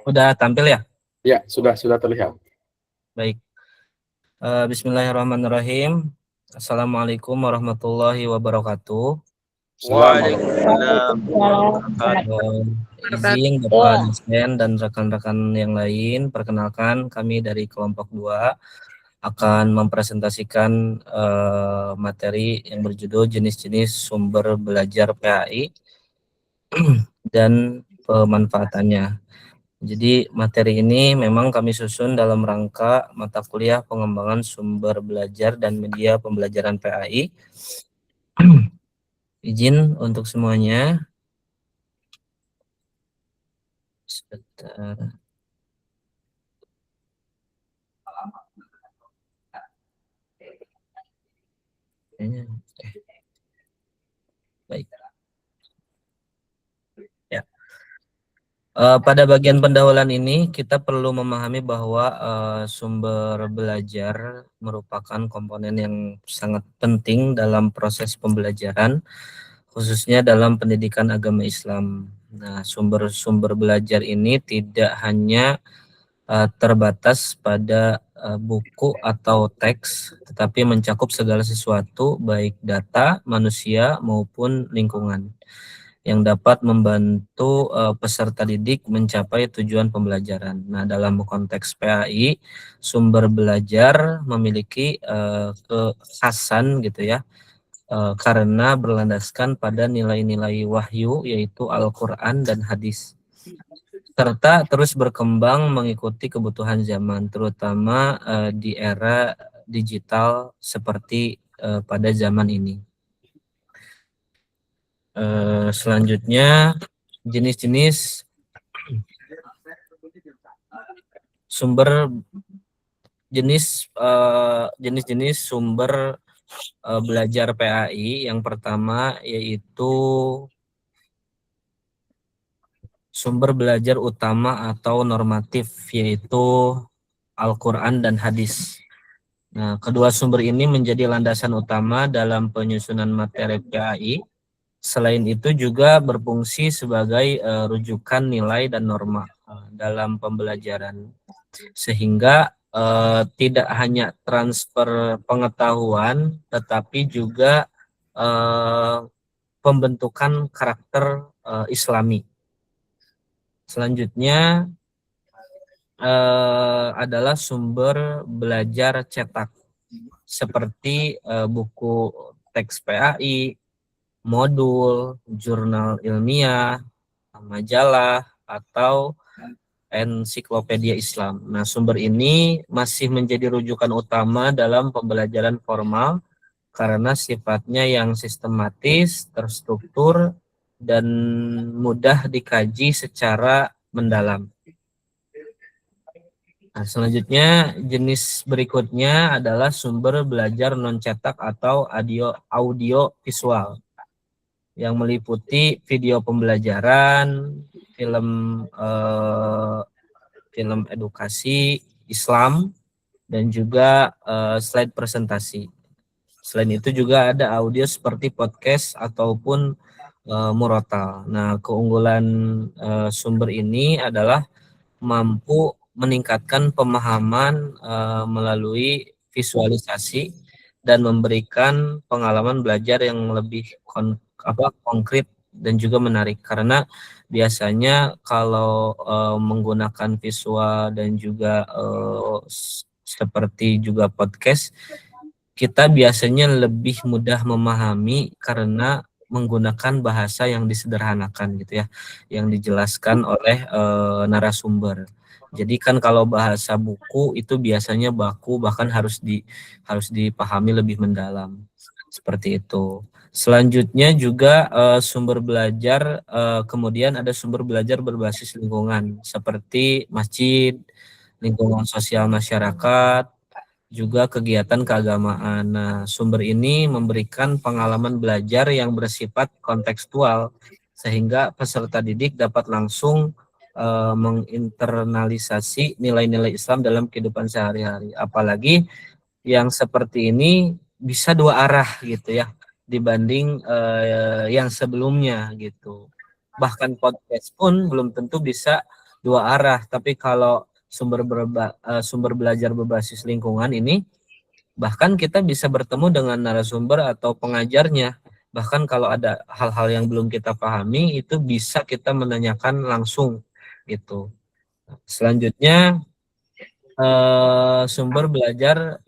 Udah tampil ya? Ya, sudah terlihat. Baik. Bismillahirrahmanirrahim. Assalamualaikum warahmatullahi wabarakatuh. Waalaikumsalam. Izin Bapak dosen dan rekan-rekan yang lain, perkenalkan kami dari kelompok 2 akan mempresentasikan materi yang berjudul jenis-jenis sumber belajar PAI dan pemanfaatannya. Jadi materi ini memang kami susun dalam rangka mata kuliah pengembangan sumber belajar dan media pembelajaran PAI. Izin untuk semuanya. Sebentar. Baik. Ya. Pada bagian pendahuluan ini kita perlu memahami bahwa sumber belajar merupakan komponen yang sangat penting dalam proses pembelajaran, khususnya dalam pendidikan agama Islam. Nah, sumber-sumber belajar ini tidak hanya terbatas pada buku atau teks, tetapi mencakup segala sesuatu, baik data, manusia, maupun lingkungan, yang dapat membantu peserta didik mencapai tujuan pembelajaran. Nah, dalam konteks PAI, sumber belajar memiliki kekhasan gitu ya, karena berlandaskan pada nilai-nilai wahyu, yaitu Al-Quran dan hadis, serta terus berkembang mengikuti kebutuhan zaman, terutama di era digital seperti pada zaman ini. Selanjutnya, jenis-jenis sumber jenis-jenis sumber belajar PAI. Yang pertama yaitu sumber belajar utama atau normatif, yaitu Al-Quran dan hadis. Nah, kedua sumber ini menjadi landasan utama dalam penyusunan materi PAI. Selain itu juga berfungsi sebagai rujukan nilai dan norma dalam pembelajaran, sehingga tidak hanya transfer pengetahuan, tetapi juga pembentukan karakter Islami. Selanjutnya adalah sumber belajar cetak, seperti buku teks PAI, modul, jurnal ilmiah, majalah, atau ensiklopedia Islam. Nah, sumber ini masih menjadi rujukan utama dalam pembelajaran formal karena sifatnya yang sistematis, terstruktur, dan mudah dikaji secara mendalam. Nah, selanjutnya jenis berikutnya adalah sumber belajar non-cetak atau audio visual, yang meliputi video pembelajaran, film edukasi Islam, dan juga slide presentasi. Selain itu juga ada audio seperti podcast ataupun murotal. Nah, keunggulan sumber ini adalah mampu meningkatkan pemahaman melalui visualisasi dan memberikan pengalaman belajar yang lebih konkret dan juga menarik, karena biasanya kalau menggunakan visual dan juga seperti juga podcast, kita biasanya lebih mudah memahami karena menggunakan bahasa yang disederhanakan gitu ya, yang dijelaskan oleh narasumber. Jadi kan kalau bahasa buku itu biasanya baku, bahkan harus dipahami lebih mendalam. Seperti itu. Selanjutnya juga sumber belajar, kemudian ada sumber belajar berbasis lingkungan seperti masjid, lingkungan sosial masyarakat, juga kegiatan keagamaan. Nah, sumber ini memberikan pengalaman belajar yang bersifat kontekstual, sehingga peserta didik dapat langsung menginternalisasi nilai-nilai Islam dalam kehidupan sehari-hari. Apalagi yang seperti ini bisa dua arah gitu ya dibanding yang sebelumnya gitu. Bahkan podcast pun belum tentu bisa dua arah, tapi kalau sumber belajar berbasis lingkungan ini bahkan kita bisa bertemu dengan narasumber atau pengajarnya. Bahkan kalau ada hal-hal yang belum kita pahami itu bisa kita menanyakan langsung gitu. Selanjutnya sumber belajar.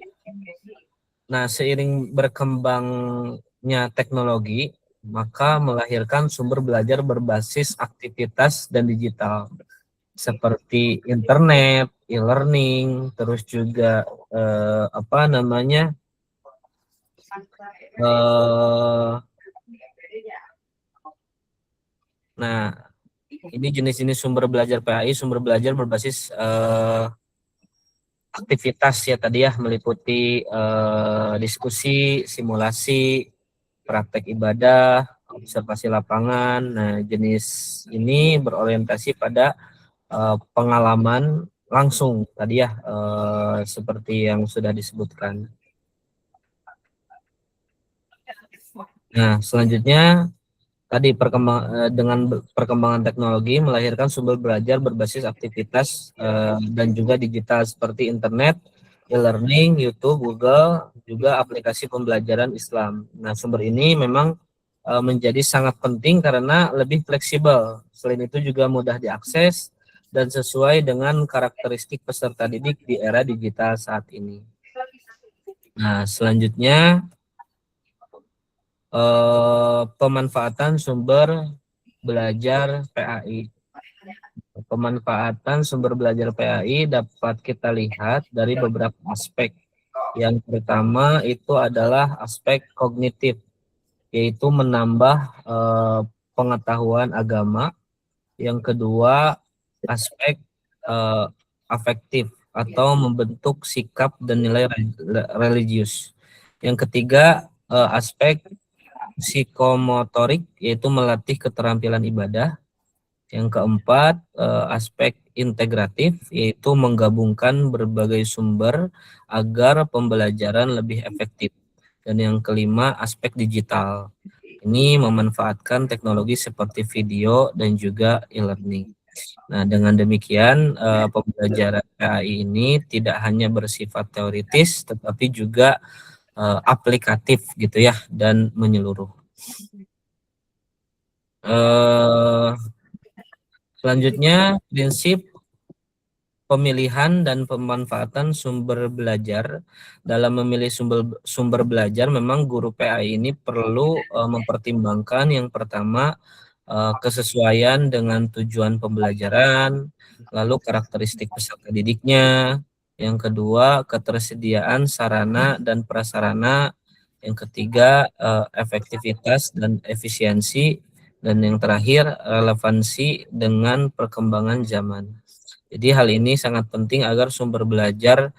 Nah, seiring berkembangnya teknologi, maka melahirkan sumber belajar berbasis aktivitas dan digital seperti internet, e-learning, terus juga apa namanya? Nah, ini jenis-jenis sumber belajar PAI, sumber belajar berbasis aktivitas ya tadi ya, meliputi diskusi, simulasi, praktek ibadah, observasi lapangan. Nah, jenis ini berorientasi pada pengalaman langsung tadi ya, seperti yang sudah disebutkan. Nah, selanjutnya tadi dengan perkembangan teknologi melahirkan sumber belajar berbasis aktivitas dan juga digital seperti internet, e-learning, YouTube, Google, juga aplikasi pembelajaran Islam. Nah, sumber ini memang menjadi sangat penting karena lebih fleksibel. Selain itu juga mudah diakses dan sesuai dengan karakteristik peserta didik di era digital saat ini. Nah, selanjutnya pemanfaatan sumber belajar PAI. Pemanfaatan sumber belajar PAI dapat kita lihat dari beberapa aspek. Yang pertama itu adalah aspek kognitif, yaitu menambah pengetahuan agama. Yang kedua, aspek afektif atau membentuk sikap dan nilai religius. Yang ketiga, aspek psikomotorik, yaitu melatih keterampilan ibadah. Yang keempat, aspek integratif, yaitu menggabungkan berbagai sumber agar pembelajaran lebih efektif. Dan yang kelima, aspek digital. Ini memanfaatkan teknologi seperti video dan juga e-learning. Nah, dengan demikian pembelajaran PAI ini tidak hanya bersifat teoritis, tetapi juga aplikatif gitu ya, dan menyeluruh. Selanjutnya, prinsip pemilihan dan pemanfaatan sumber belajar. Dalam memilih sumber belajar, memang guru PAI ini perlu mempertimbangkan yang pertama kesesuaian dengan tujuan pembelajaran, lalu karakteristik peserta didiknya, yang kedua ketersediaan sarana dan prasarana, yang ketiga efektivitas dan efisiensi, dan yang terakhir relevansi dengan perkembangan zaman. Jadi hal ini sangat penting agar sumber belajar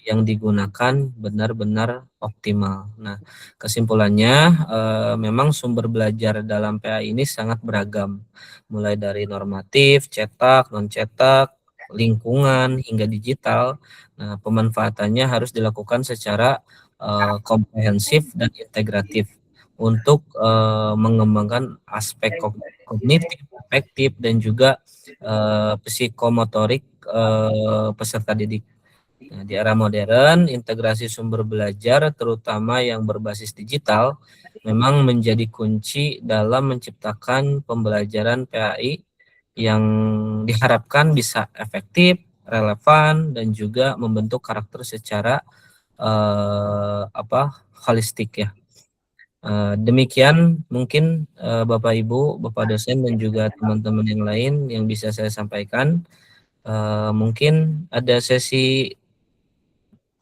yang digunakan benar-benar optimal. Nah, kesimpulannya memang sumber belajar dalam PA ini sangat beragam, mulai dari normatif, cetak, non-cetak, lingkungan, hingga digital. Nah, pemanfaatannya harus dilakukan secara komprehensif dan integratif untuk mengembangkan aspek kognitif, afektif, dan juga psikomotorik peserta didik. Nah, di era modern, integrasi sumber belajar, terutama yang berbasis digital, memang menjadi kunci dalam menciptakan pembelajaran PAI yang diharapkan bisa efektif, relevan, dan juga membentuk karakter secara holistik ya. Demikian mungkin Bapak Ibu, Bapak dosen dan juga teman-teman yang lain yang bisa saya sampaikan. Mungkin ada sesi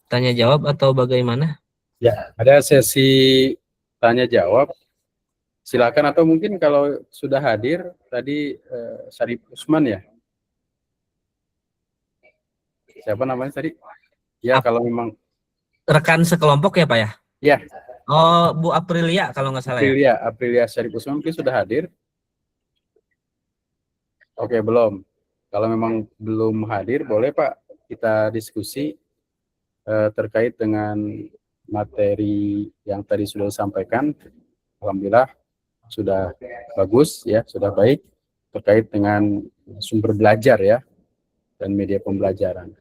tanya jawab atau bagaimana? Ya, ada sesi tanya jawab. Silakan, atau mungkin kalau sudah hadir tadi Syarif Usman ya. Siapa namanya tadi? Ya, kalau memang Rekan sekelompok ya Pak ya? ya. Oh, Bu Aprilia kalau nggak salah ya? Aprilia Syarif Usman mungkin sudah hadir. Oke, belum. Kalau memang belum hadir, boleh Pak kita diskusi terkait dengan materi yang tadi sudah disampaikan. Alhamdulillah sudah bagus ya, sudah baik terkait dengan sumber belajar ya dan media pembelajaran.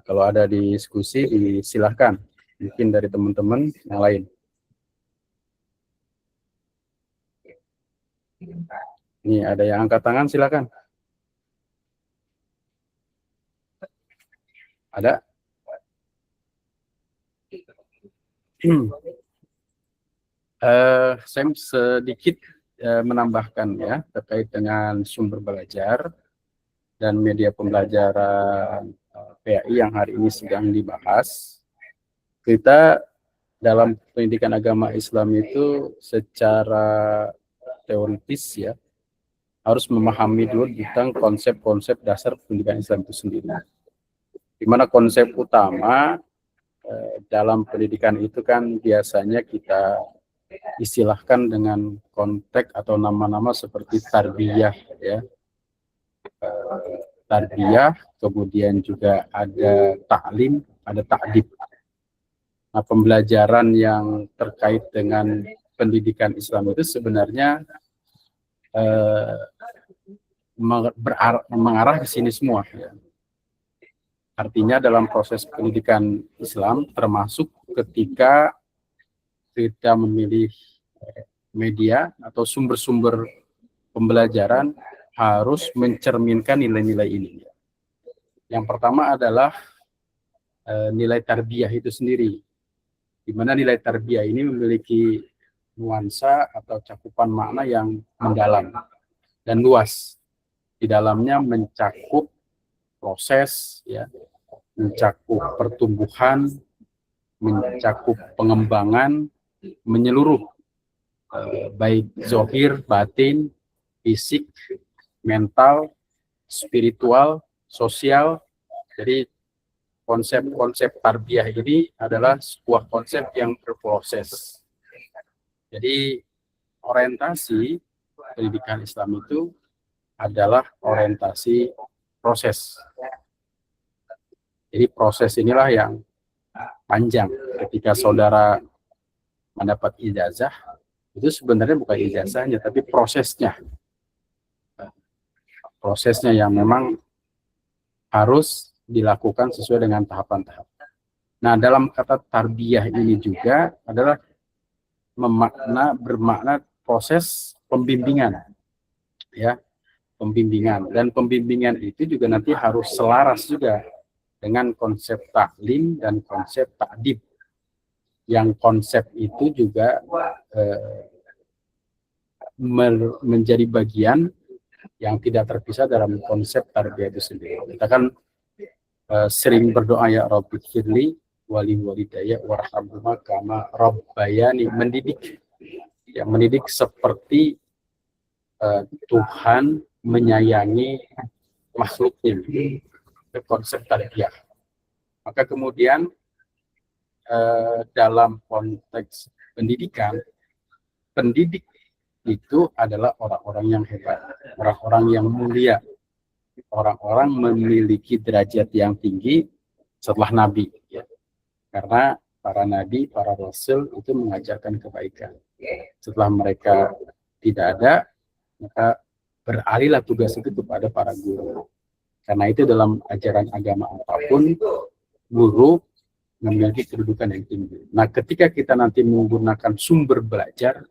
Kalau ada diskusi disilahkan, mungkin dari teman-teman yang lain. Ini ada yang angkat tangan, silakan. Ada? Saya sedikit menambahkan ya terkait dengan sumber belajar dan media pembelajaran PAI yang hari ini sedang dibahas. Kita dalam pendidikan agama Islam itu secara teoritis ya harus memahami dulu tentang konsep-konsep dasar pendidikan Islam itu sendiri. Di mana konsep utama dalam pendidikan itu kan biasanya kita istilahkan dengan konteks atau nama-nama seperti tarbiyah ya. Tarbiyah, kemudian juga ada ta'lim, ada ta'dib. Nah, pembelajaran yang terkait dengan pendidikan Islam itu sebenarnya mengarah ke sini semua ya. Artinya dalam proses pendidikan Islam termasuk ketika kita memilih media atau sumber-sumber pembelajaran harus mencerminkan nilai-nilai ini. Yang pertama adalah nilai tarbiyah itu sendiri, di mana nilai tarbiyah ini memiliki nuansa atau cakupan makna yang mendalam dan luas. Di dalamnya mencakup proses, ya, mencakup pertumbuhan, mencakup pengembangan menyeluruh, baik zahir, batin, fisik, mental, spiritual, sosial. Jadi konsep-konsep tarbiyah ini adalah sebuah konsep yang berproses. Jadi orientasi pendidikan Islam itu adalah orientasi proses. Jadi proses inilah yang panjang. Ketika saudara mendapat ijazah, itu sebenarnya bukan ijazahnya, tapi prosesnya. Prosesnya yang memang harus dilakukan sesuai dengan tahapan-tahapan. Nah, dalam kata tarbiyah ini juga adalah bermakna proses pembimbingan, ya, pembimbingan. Dan pembimbingan itu juga nanti harus selaras juga dengan konsep taklim dan konsep ta'dib. Yang konsep itu juga menjadi bagian yang tidak terpisah dalam konsep tarbiyah itu sendiri. Kita kan sering berdoa, ya Rabbi firli wali walidayya warhamhuma kama rabbayani, mendidik, yang mendidik seperti Tuhan menyayangi makhluknya, konsep tarbiyah. Maka kemudian dalam konteks pendidikan, pendidik itu adalah orang-orang yang hebat, orang-orang yang mulia, orang-orang memiliki derajat yang tinggi setelah Nabi, ya. Karena para Nabi, para Rasul itu mengajarkan kebaikan. Setelah mereka tidak ada, maka beralihlah tugas itu kepada para guru. Karena itu dalam ajaran agama apapun, guru memiliki kedudukan yang tinggi. Nah, ketika kita nanti menggunakan sumber belajar,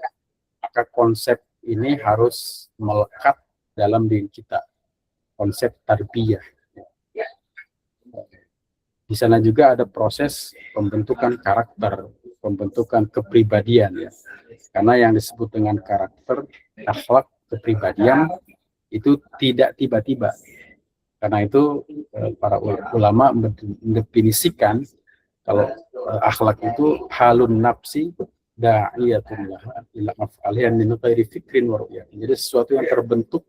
maka konsep ini harus melekat dalam diri kita. Konsep tarbiyah. Di sana juga ada proses pembentukan karakter, pembentukan kepribadian, ya. Karena yang disebut dengan karakter, akhlak, kepribadian itu tidak tiba-tiba. Karena itu para ulama mendefinisikan kalau akhlak itu halun nafsi da'iyatun laha ila af'aliha min ghairi fikrin wa ru'yah. Jadi sesuatu yang terbentuk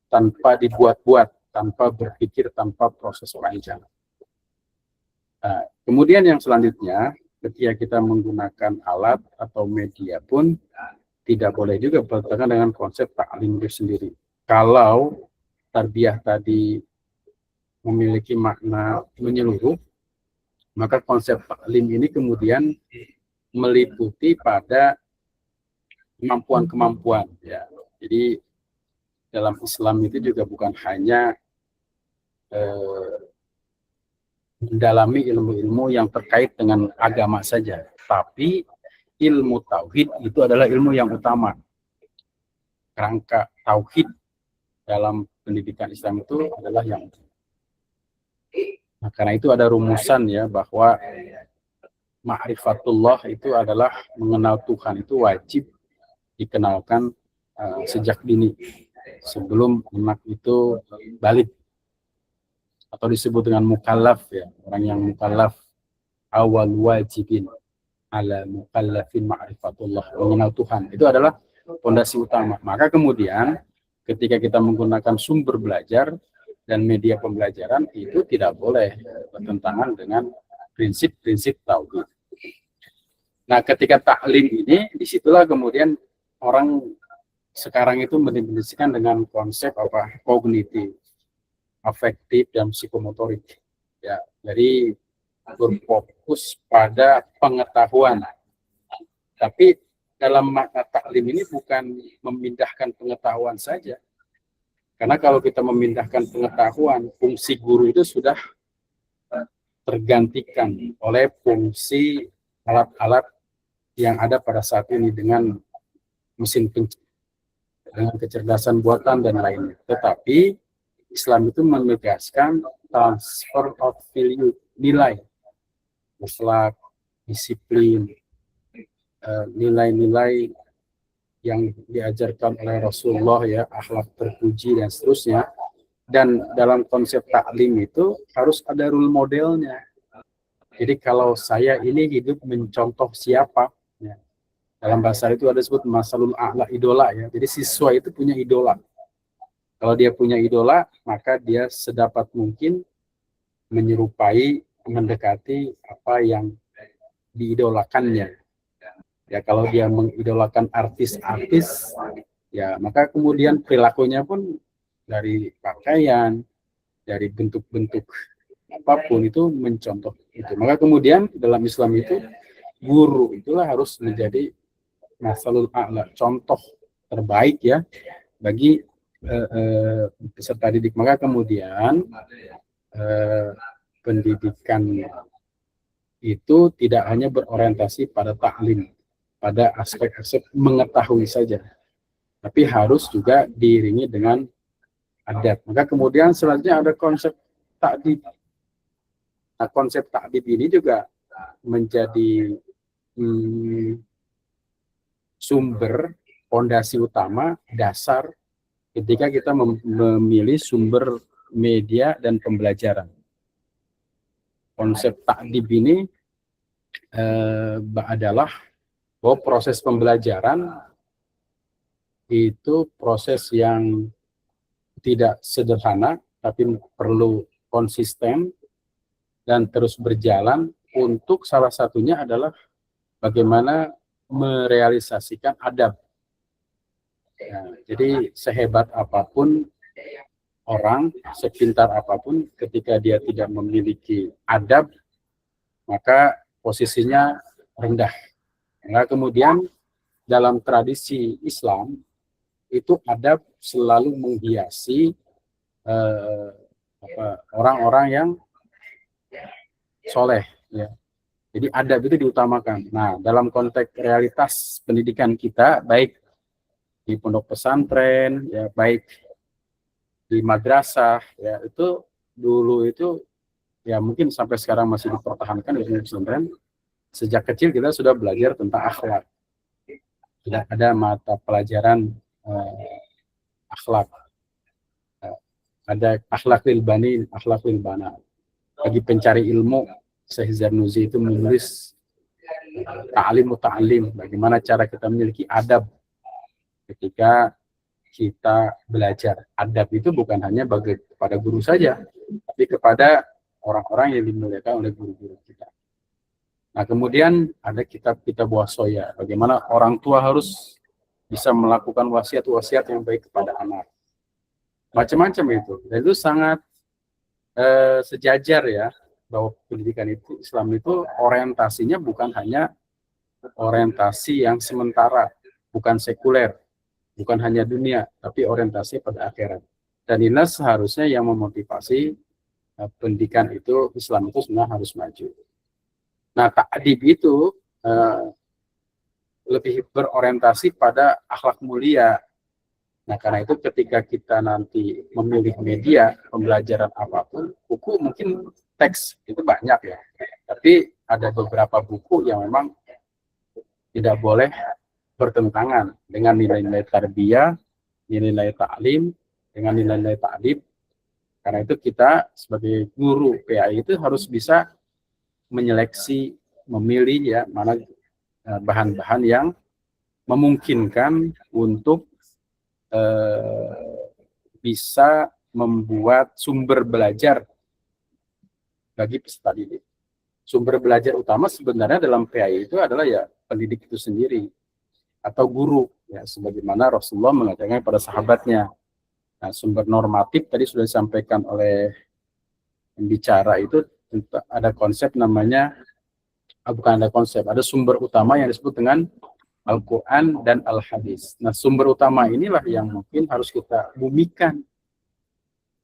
tanpa dibuat-buat, tanpa berpikir, tanpa proses panjang. Nah, kemudian yang selanjutnya, ketika kita menggunakan alat atau media pun tidak boleh juga bertentangan dengan konsep ta'lim itu sendiri. Kalau tarbiyah tadi memiliki makna menyeluruh, maka konsep taklim ini kemudian meliputi pada kemampuan-kemampuan ya. Jadi dalam Islam itu juga bukan hanya mendalami ilmu-ilmu yang terkait dengan agama saja, tapi ilmu tauhid itu adalah ilmu yang utama. Kerangka tauhid dalam pendidikan Islam itu adalah yang utama. Nah, karena itu ada rumusan ya bahwa ma'rifatullah itu adalah mengenal Tuhan itu wajib dikenalkan sejak dini sebelum anak itu balik atau disebut dengan mukallaf ya, orang yang mukallaf awal wajibin ala mukallafin ma'rifatullah, mengenal Tuhan itu adalah fondasi utama. Maka kemudian ketika kita menggunakan sumber belajar dan media pembelajaran itu tidak boleh bertentangan dengan prinsip-prinsip tauhid. Nah, ketika taklim ini disitulah kemudian orang sekarang itu mendefinisikan dengan konsep apa kognitif, afektif dan psikomotorik ya. Jadi berfokus pada pengetahuan. Tapi dalam makna taklim ini bukan memindahkan pengetahuan saja. Karena kalau kita memindahkan pengetahuan, fungsi guru itu sudah tergantikan oleh fungsi alat-alat yang ada pada saat ini dengan mesin pencernaan, dengan kecerdasan buatan dan lainnya. Tetapi Islam itu menegaskan transfer of value, nilai, akhlak, disiplin, nilai-nilai yang diajarkan oleh Rasulullah ya, akhlak terpuji dan seterusnya. Dan dalam konsep taklim itu harus ada role modelnya. Jadi kalau saya ini hidup mencontoh siapa, ya. Dalam bahasa itu ada disebut masalul a'la, idola ya. Jadi siswa itu punya idola. Kalau dia punya idola, maka dia sedapat mungkin menyerupai, mendekati apa yang diidolakannya. Ya kalau dia mengidolakan artis-artis, ya maka kemudian perilakunya pun dari pakaian, dari bentuk-bentuk apapun itu mencontoh itu. Maka kemudian dalam Islam itu guru itulah harus menjadi masalul a'la, contoh terbaik ya bagi peserta didik. Maka kemudian pendidikan itu tidak hanya berorientasi pada taklim, pada aspek-aspek mengetahui saja, tapi harus juga diiringi dengan adab. Maka kemudian selanjutnya ada konsep ta'dib. Nah, konsep ta'dib ini juga menjadi sumber fondasi utama dasar ketika kita memilih sumber media dan pembelajaran. Konsep ta'dib ini adalah bahwa proses pembelajaran itu proses yang tidak sederhana, tapi perlu konsisten dan terus berjalan. Untuk salah satunya adalah bagaimana merealisasikan adab. Nah, jadi sehebat apapun orang, sepintar apapun, ketika dia tidak memiliki adab, maka posisinya rendah. Nah, kemudian dalam tradisi Islam itu adab selalu menghiasi orang-orang yang soleh, ya. Jadi adab itu diutamakan. Nah, dalam konteks realitas pendidikan kita, baik di pondok pesantren, ya, baik di madrasah, ya, itu dulu itu ya mungkin sampai sekarang masih dipertahankan di pesantren. Sejak kecil kita sudah belajar tentang akhlak. Sudah ada mata pelajaran akhlak. Ada akhlak lil bani, akhlak lil bana. Bagi pencari ilmu, Syekh Zarnuzi itu menulis ta'lim muta'allim, bagaimana cara kita memiliki adab ketika kita belajar. Adab itu bukan hanya kepada guru saja, tapi kepada orang-orang yang dimuliakan oleh guru-guru kita. Nah, kemudian ada kitab-kitab wasaya, bagaimana orang tua harus bisa melakukan wasiat-wasiat yang baik kepada anak. macam-macam itu. Dan itu sangat sejajar ya, bahwa pendidikan itu, Islam itu orientasinya bukan hanya orientasi yang sementara, bukan sekuler, bukan hanya dunia, tapi orientasi pada akhirat. Dan ini seharusnya yang memotivasi pendidikan itu, Islam itu sebenarnya harus maju. Nah, ta'dib itu lebih berorientasi pada akhlak mulia. Nah, karena itu ketika kita nanti memilih media pembelajaran apapun, buku mungkin teks itu banyak ya, tapi ada beberapa buku yang memang tidak boleh bertentangan dengan nilai-nilai tarbiyah, nilai-nilai taklim, dengan nilai-nilai ta'dib. Karena itu kita sebagai guru PAI itu harus bisa menyeleksi, memilih ya mana bahan-bahan yang memungkinkan untuk bisa membuat sumber belajar bagi peserta didik. Sumber belajar utama sebenarnya dalam PAI itu adalah ya pendidik itu sendiri atau guru ya, sebagaimana Rasulullah mengatakan pada sahabatnya. Nah, sumber normatif tadi sudah disampaikan oleh pembicara itu ada konsep namanya, bukan ada konsep, ada sumber utama yang disebut dengan Al-Quran dan Al-Hadis. Nah, sumber utama inilah yang mungkin harus kita bumikan,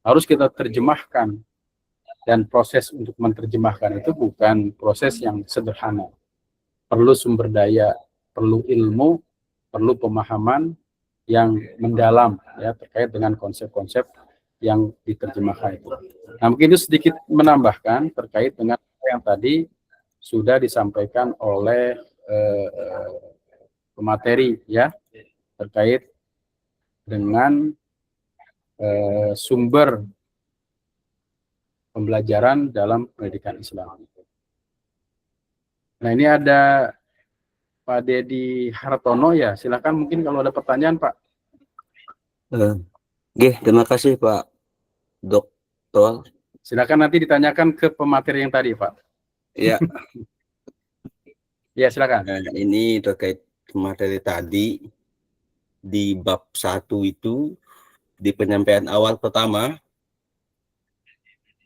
harus kita terjemahkan. Dan proses untuk menerjemahkan itu bukan proses yang sederhana. Perlu sumber daya, perlu ilmu, perlu pemahaman yang mendalam ya terkait dengan konsep-konsep yang diterjemahkan itu. Nah, mungkin itu sedikit menambahkan terkait dengan apa yang tadi sudah disampaikan oleh pemateri ya, terkait dengan sumber pembelajaran dalam pendidikan Islam. Nah, ini ada Pak Dedi Hartono ya, silakan mungkin kalau ada pertanyaan Pak. Terima kasih Pak Dokter. Silakan nanti ditanyakan ke pemateri yang tadi Pak. Ya. Ya silakan. Ini terkait materi tadi di bab 1 itu, di penyampaian awal pertama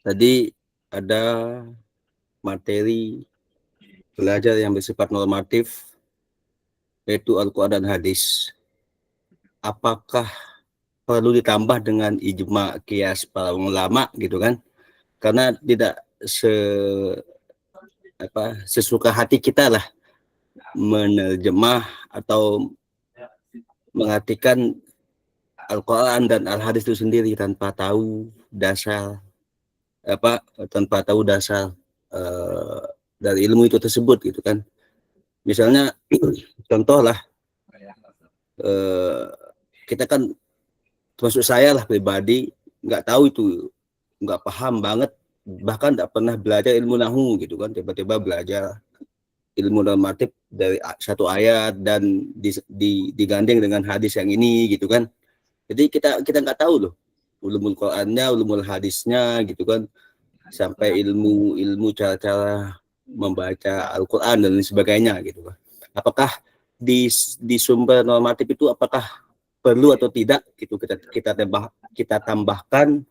tadi ada materi belajar yang bersifat normatif, yaitu Al-Quran dan Hadis. Apakah perlu ditambah dengan ijma qiyas para ulama gitu kan? Karena tidak sesuka hati kita lah menerjemah atau mengartikan Al-Quran dan Al-Hadis itu sendiri tanpa tahu dasar dari ilmu itu tersebut gitu kan. Misalnya contoh lah, kita kan, termasuk saya lah pribadi, nggak tahu itu, nggak paham banget, bahkan nggak pernah belajar ilmu nahu gitu kan, tiba-tiba belajar ilmu normatif dari satu ayat dan digandeng dengan hadis yang ini gitu kan. Jadi kita nggak tahu loh ulumul Qur'annya, ulumul hadisnya gitu kan, sampai ilmu cara-cara membaca Al-Quran dan lain sebagainya gitu kan. Apakah di sumber normatif itu apakah perlu atau tidak gitu kita tambahkan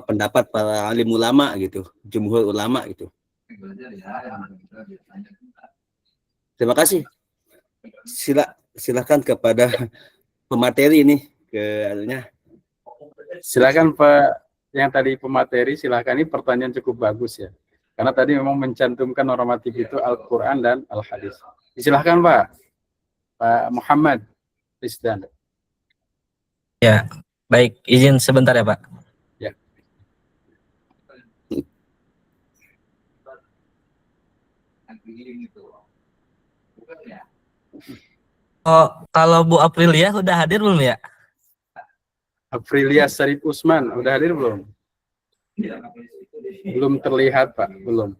pendapat para alim ulama gitu, jumhur ulama gitu. Terima kasih. Silakan kepada pemateri ini Silakan Pak yang tadi pemateri, silakan, ini pertanyaan cukup bagus ya. Karena tadi memang mencantumkan normatif itu Al-Quran dan Al-Hadis. Silakan Pak. Pak Muhammad Rizdan. Ya, baik, izin sebentar ya Pak. Ya. Oh, kalau Bu Aprilia udah hadir belum ya? Aprilia Sarif Usman, udah hadir belum? Belum terlihat Pak, belum.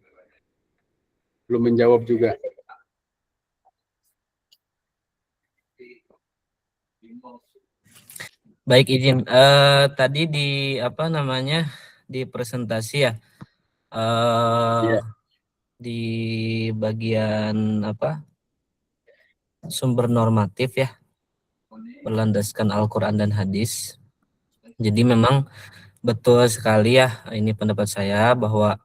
Belum menjawab juga. Baik, izin. Tadi di di presentasi ya, di bagian sumber normatif ya. berlandaskan Al-Quran dan hadis. Jadi memang betul sekali ya, ini pendapat saya bahwa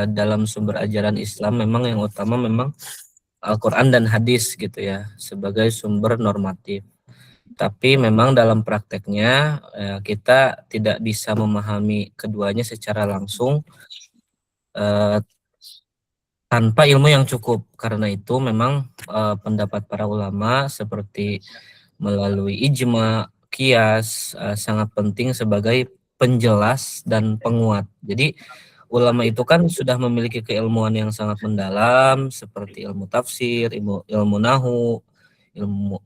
dalam sumber ajaran Islam memang yang utama memang Al-Quran dan hadis gitu ya, sebagai sumber normatif. Tapi memang dalam prakteknya kita tidak bisa memahami keduanya secara langsung tanpa ilmu yang cukup. Karena itu memang pendapat para ulama seperti melalui ijma, qiyas sangat penting sebagai penjelas dan penguat. Jadi ulama itu kan sudah memiliki keilmuan yang sangat mendalam seperti ilmu tafsir, ilmu nahu, ilmu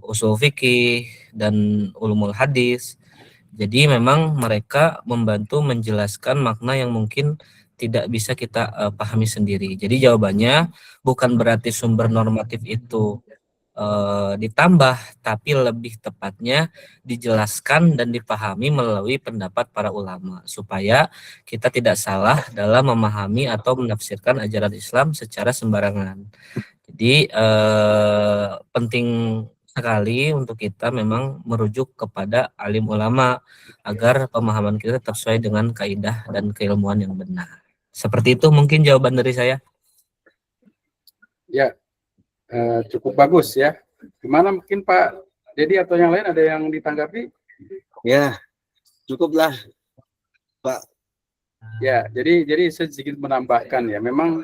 usul fikih dan ulumul hadis. Jadi memang mereka membantu menjelaskan makna yang mungkin tidak bisa kita pahami sendiri. Jadi jawabannya bukan berarti sumber normatif itu ditambah, tapi lebih tepatnya dijelaskan dan dipahami melalui pendapat para ulama supaya kita tidak salah dalam memahami atau menafsirkan ajaran Islam secara sembarangan. Jadi penting sekali untuk kita memang merujuk kepada alim ulama agar pemahaman kita tetap sesuai dengan kaidah dan keilmuan yang benar. Seperti itu mungkin jawaban dari saya. Ya, cukup bagus ya. Gimana mungkin Pak Dedi atau yang lain ada yang ditanggapi? Ya, cukuplah, Pak. Ya, jadi saya sedikit menambahkan ya. Memang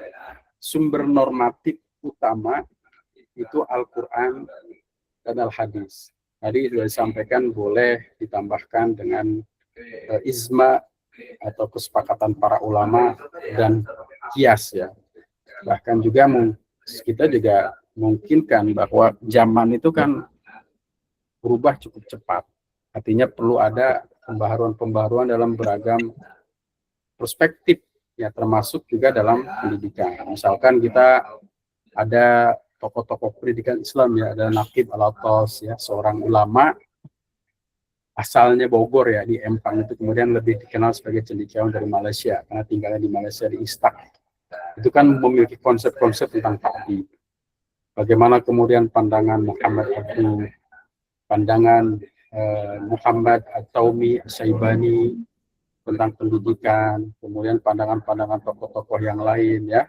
sumber normatif utama itu Al-Quran dan Al-Hadis. Tadi sudah disampaikan boleh ditambahkan dengan ijma atau kesepakatan para ulama dan kias ya. Bahkan juga kita juga memungkinkan bahwa zaman itu kan berubah cukup cepat. Artinya perlu ada pembaharuan dalam beragam perspektif ya, termasuk juga dalam pendidikan. Misalkan kita ada tokoh-tokoh pendidikan Islam ya, ada Naqib Al-Atas ya, seorang ulama asalnya Bogor ya, di Empang itu, kemudian lebih dikenal sebagai cendekiawan dari Malaysia karena tinggalnya di Malaysia di Istak. Itu kan memiliki konsep-konsep tentang ta'dib. Bagaimana kemudian pandangan Muhammad Abdu, pandangan Muhammad At-Taumi Syaibani tentang pendidikan, kemudian pandangan-pandangan tokoh-tokoh yang lain ya,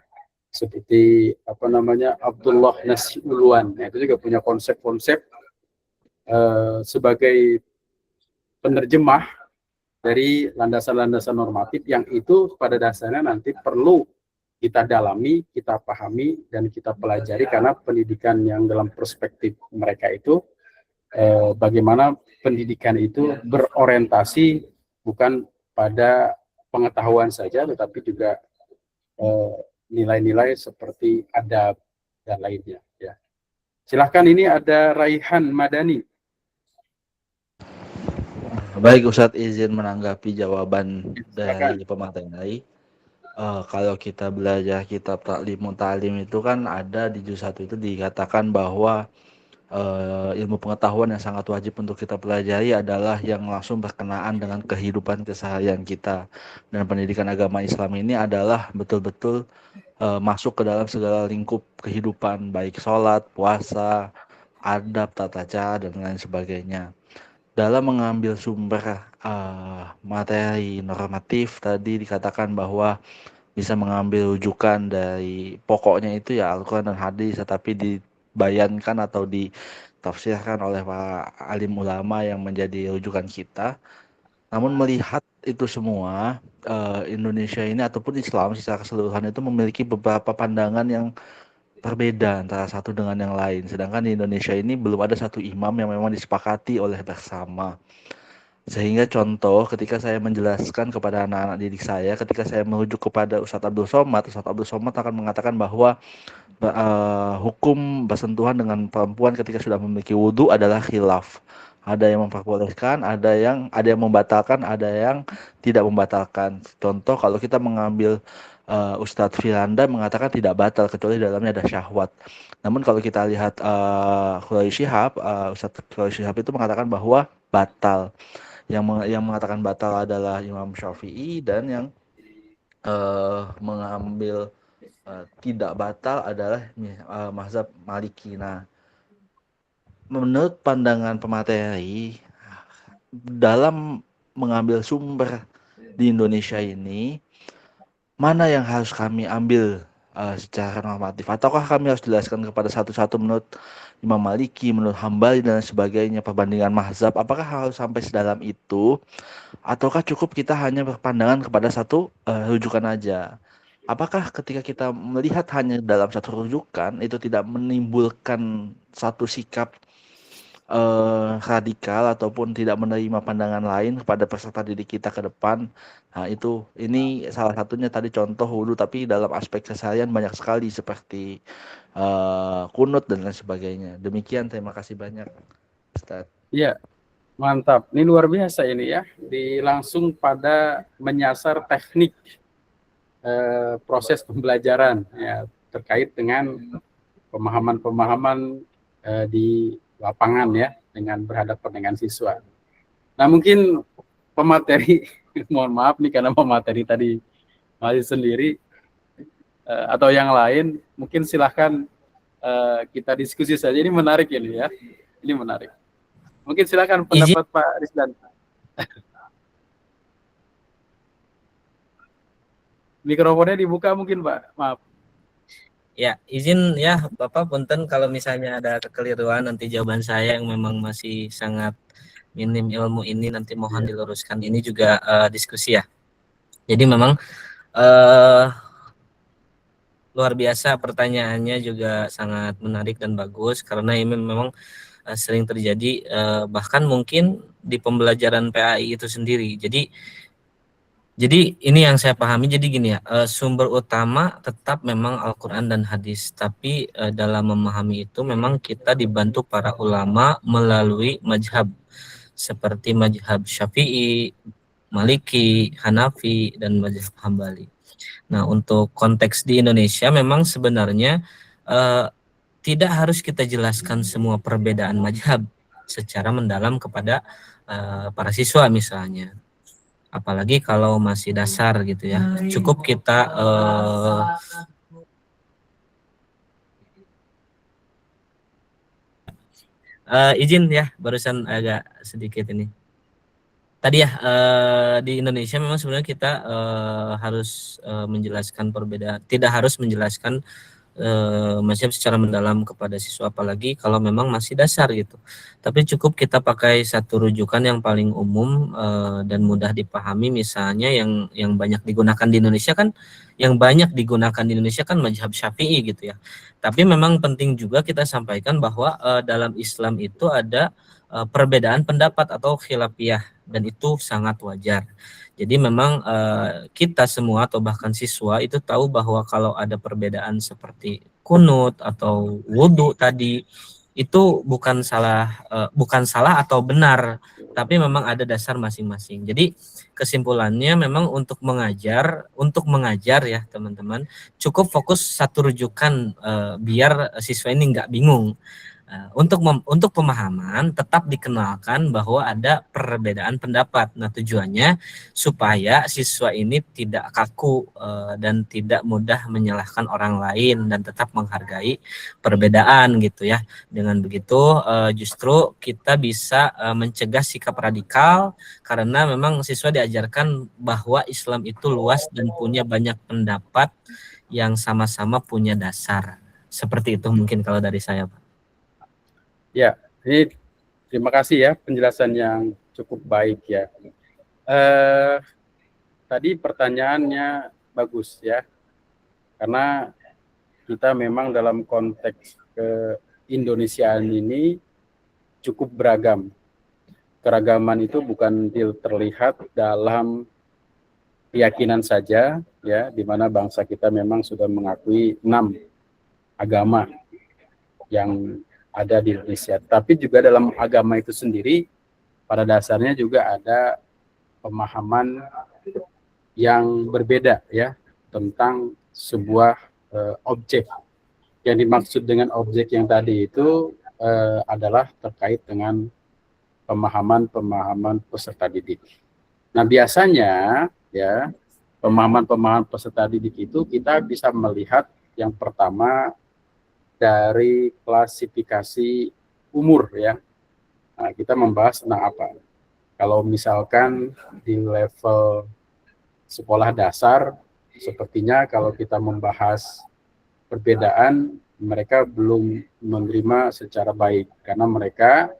seperti Abdullah Nasiulwan, itu juga punya konsep-konsep sebagai penerjemah dari landasan-landasan normatif yang itu pada dasarnya nanti perlu kita dalami, kita pahami, dan kita pelajari karena pendidikan yang dalam perspektif mereka itu bagaimana pendidikan itu berorientasi bukan pada pengetahuan saja, tetapi juga nilai-nilai seperti adab dan lainnya. Ya. Silahkan, ini ada Raihan Madani. Baik Ustadz, izin menanggapi jawaban dari pemateri. Kalau kita belajar kitab Ta'limun Ta'lim itu kan ada di juz 1 itu dikatakan bahwa ilmu pengetahuan yang sangat wajib untuk kita pelajari adalah yang langsung berkenaan dengan kehidupan keseharian kita. Dan pendidikan agama Islam ini adalah betul-betul masuk ke dalam segala lingkup kehidupan, baik sholat, puasa, adab, tata cara, dan lain sebagainya. Dalam mengambil sumber materi normatif tadi dikatakan bahwa bisa mengambil rujukan dari pokoknya itu ya Al-Quran dan hadis, tetapi dibayankan atau ditafsirkan oleh para alim ulama yang menjadi rujukan kita. Namun melihat itu semua, Indonesia ini ataupun Islam secara keseluruhan itu memiliki beberapa pandangan yang berbeda antara satu dengan yang lain. Sedangkan di Indonesia ini belum ada satu imam yang memang disepakati oleh bersama. Sehingga contoh ketika saya menjelaskan kepada anak-anak didik saya, ketika saya merujuk kepada Ustadz Abdul Somad akan mengatakan bahwa hukum bersentuhan dengan perempuan ketika sudah memiliki wudhu adalah khilaf. Ada yang memperbolehkan, ada yang membatalkan, ada yang tidak membatalkan. Contoh kalau kita mengambil Ustadz Firanda mengatakan tidak batal kecuali dalamnya ada syahwat. Namun kalau kita lihat Ustadz Khulai Shihab itu mengatakan bahwa batal. Yang mengatakan batal adalah Imam Syafi'i, dan yang mengambil tidak batal adalah mazhab Maliki. Nah, menurut pandangan pemateri, dalam mengambil sumber di Indonesia ini, mana yang harus kami ambil secara normatif? Ataukah kami harus jelaskan kepada satu-satu menurut Imam Maliki, menurut Hambali dan sebagainya, perbandingan mazhab? Apakah harus sampai sedalam itu? Ataukah cukup kita hanya berpandangan kepada satu rujukan aja? Apakah ketika kita melihat hanya dalam satu rujukan itu tidak menimbulkan satu sikap radikal ataupun tidak menerima pandangan lain kepada peserta didik kita ke depan? Nah, ini salah satunya tadi contoh wudhu, tapi dalam aspek keseharian banyak sekali seperti kunut dan lain sebagainya. Demikian, terima kasih banyak, Ustaz. Iya, mantap. Ini luar biasa ini ya. Langsung pada menyasar teknik proses pembelajaran ya, terkait dengan pemahaman-pemahaman di lapangan ya, dengan berhadapan dengan siswa. Nah mungkin pemateri, mohon maaf nih karena pemateri tadi masih sendiri, atau yang lain, mungkin silahkan kita diskusi saja. Ini menarik ini ya, ini menarik. Mungkin silahkan pendapat Pak Rizdan. Mikrofonnya dibuka mungkin Pak, maaf. Ya, izin ya Bapak punten kalau misalnya ada kekeliruan nanti jawaban saya yang memang masih sangat minim ilmu ini nanti mohon diluruskan. Ini juga diskusi ya. Jadi memang luar biasa pertanyaannya juga sangat menarik dan bagus karena ini memang sering terjadi bahkan mungkin di pembelajaran PAI itu sendiri. Jadi ini yang saya pahami, jadi gini ya, sumber utama tetap memang Al-Quran dan hadis, tapi dalam memahami itu memang kita dibantu para ulama melalui mazhab, seperti mazhab Syafi'i, Maliki, Hanafi, dan mazhab Hambali. Nah untuk konteks di Indonesia memang sebenarnya tidak harus kita jelaskan semua perbedaan mazhab secara mendalam kepada para siswa misalnya. Apalagi kalau masih dasar gitu ya, cukup kita izin ya barusan agak sedikit ini tadi ya, di Indonesia memang sebenarnya kita harus menjelaskan perbedaan, tidak harus menjelaskan mazhab secara mendalam kepada siswa, apalagi kalau memang masih dasar gitu. Tapi cukup kita pakai satu rujukan yang paling umum dan mudah dipahami, misalnya yang banyak digunakan di Indonesia kan, mazhab Syafi'i gitu ya. Tapi memang penting juga kita sampaikan bahwa dalam Islam itu ada perbedaan pendapat atau khilafiyah, dan itu sangat wajar. Jadi memang kita semua atau bahkan siswa itu tahu bahwa kalau ada perbedaan seperti kunut atau wudhu tadi itu bukan salah atau benar, tapi memang ada dasar masing-masing. Jadi kesimpulannya memang untuk mengajar ya teman-teman, cukup fokus satu rujukan biar siswa ini nggak bingung. Untuk pemahaman tetap dikenalkan bahwa ada perbedaan pendapat. Nah tujuannya supaya siswa ini tidak kaku dan tidak mudah menyalahkan orang lain dan tetap menghargai perbedaan gitu ya. Dengan begitu justru kita bisa mencegah sikap radikal karena memang siswa diajarkan bahwa Islam itu luas dan punya banyak pendapat yang sama-sama punya dasar. Seperti itu mungkin kalau dari saya, Pak. Ya, ini terima kasih ya penjelasan yang cukup baik ya. Tadi pertanyaannya bagus ya, karena kita memang dalam konteks keindonesiaan ini cukup beragam. Keragaman itu bukan terlihat dalam keyakinan saja ya, di mana bangsa kita memang sudah mengakui 6 agama yang ada di Indonesia, tapi juga dalam agama itu sendiri pada dasarnya juga ada pemahaman yang berbeda ya tentang sebuah objek. Yang dimaksud dengan objek yang tadi itu adalah terkait dengan pemahaman peserta didik. Nah biasanya ya pemahaman peserta didik itu kita bisa melihat yang pertama dari klasifikasi umur ya. Nah, kita membahas tentang apa? Kalau misalkan di level sekolah dasar, sepertinya kalau kita membahas perbedaan, mereka belum menerima secara baik karena mereka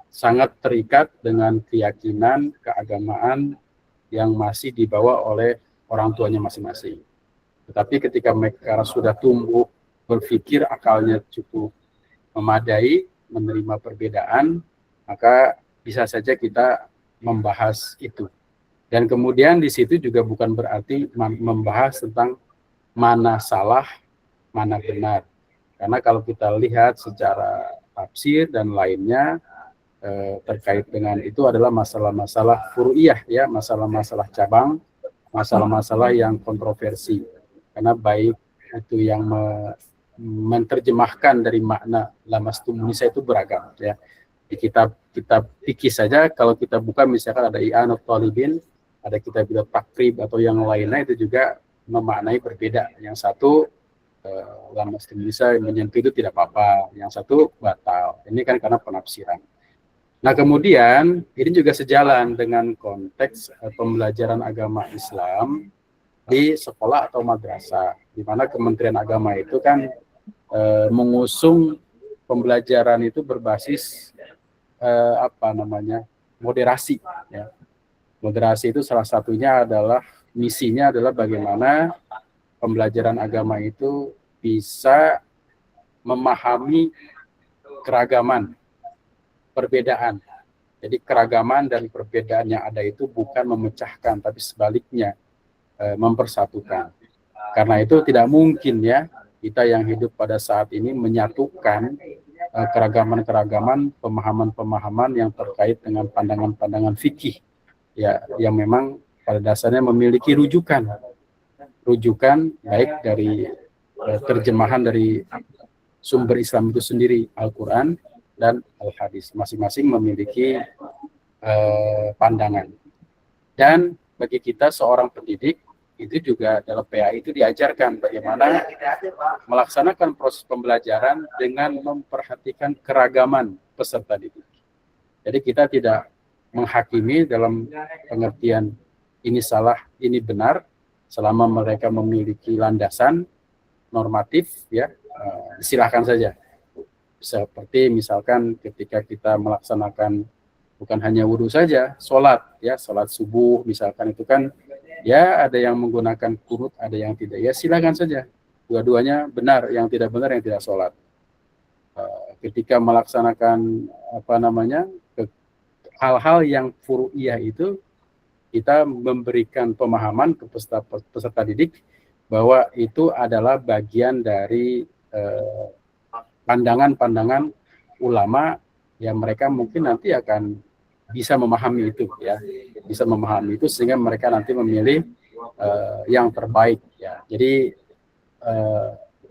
sangat terikat dengan keyakinan keagamaan yang masih dibawa oleh orang tuanya masing-masing. Tetapi ketika mereka sudah tumbuh berpikir, akalnya cukup memadai, menerima perbedaan, maka bisa saja kita membahas itu. Dan kemudian di situ juga bukan berarti membahas tentang mana salah, mana benar. Karena kalau kita lihat secara tafsir dan lainnya, terkait dengan itu adalah masalah-masalah furu'iyah ya, masalah-masalah cabang, masalah-masalah yang kontroversi. Karena baik itu yang menerjemahkan dari makna lamastum nisa itu beragam ya. Di kitab fikih saja kalau kita buka misalkan ada I'anut Talibin, ada kitab takrib atau yang lainnya itu juga memaknai berbeda. Yang satu lamastum nisa menyentuh itu tidak apa-apa, yang satu batal. Ini kan karena penafsiran. Nah kemudian ini juga sejalan dengan konteks pembelajaran agama Islam di sekolah atau madrasah, di mana Kementerian Agama itu kan mengusung pembelajaran itu berbasis moderasi. Ya. Moderasi itu salah satunya adalah misinya adalah bagaimana pembelajaran agama itu bisa memahami keragaman, perbedaan. Jadi keragaman dan perbedaan yang ada itu bukan memecahkan, tapi sebaliknya mempersatukan. Karena itu tidak mungkin ya kita yang hidup pada saat ini menyatukan keragaman-keragaman, pemahaman-pemahaman yang terkait dengan pandangan-pandangan fikih ya, yang memang pada dasarnya memiliki rujukan baik dari terjemahan dari sumber Islam itu sendiri, Al-Quran dan Al-Hadis, masing-masing memiliki pandangan. Dan bagi kita seorang pendidik itu juga dalam PA itu diajarkan bagaimana melaksanakan proses pembelajaran dengan memperhatikan keragaman peserta didik. Jadi kita tidak menghakimi dalam pengertian ini salah, ini benar, selama mereka memiliki landasan normatif ya, silakan saja. Seperti misalkan ketika kita melaksanakan bukan hanya wudhu saja, sholat subuh misalkan itu kan ya ada yang menggunakan kunut, ada yang tidak, ya silakan saja, dua-duanya benar, yang tidak benar yang tidak sholat. Ketika melaksanakan hal-hal yang furu'iyah itu, kita memberikan pemahaman ke peserta didik bahwa itu adalah bagian dari pandangan-pandangan ulama yang mereka mungkin nanti akan bisa memahami itu ya, bisa memahami itu sehingga mereka nanti memilih yang terbaik ya. Jadi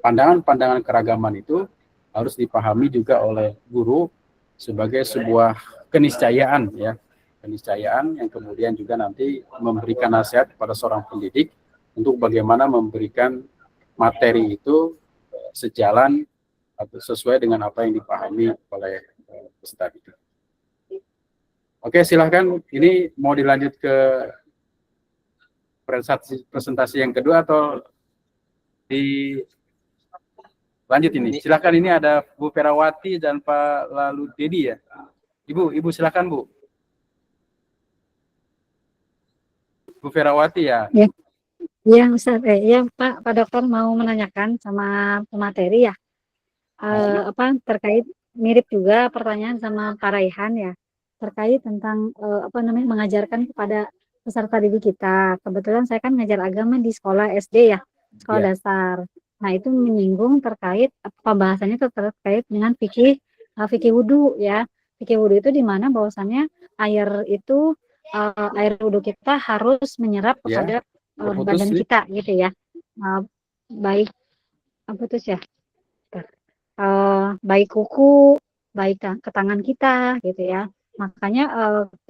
pandangan-pandangan keragaman itu harus dipahami juga oleh guru sebagai sebuah keniscayaan ya, keniscayaan yang kemudian juga nanti memberikan nasihat kepada seorang pendidik untuk bagaimana memberikan materi itu sejalan atau sesuai dengan apa yang dipahami oleh peserta didik. Oke, silahkan. Ini mau dilanjut ke presentasi yang kedua atau dilanjut ini? Silahkan, ini ada Bu Perawati dan Pak Lalu Dedi ya. Ibu silahkan Bu. Bu Perawati ya. Ya Ustaz, ya Pak Dokter mau menanyakan sama pemateri ya. Terkait mirip juga pertanyaan sama Pak Raihan ya. Terkait tentang mengajarkan kepada peserta didik kita. Kebetulan saya kan ngajar agama di sekolah SD ya, sekolah dasar. Nah itu menyinggung terkait pembahasannya terkait dengan fikih wudhu ya. Fikih wudhu itu di mana bahwasannya air wudhu kita harus menyerap kepada badan kita gitu ya. Baik baik kuku, baik ke tangan kita gitu ya. Makanya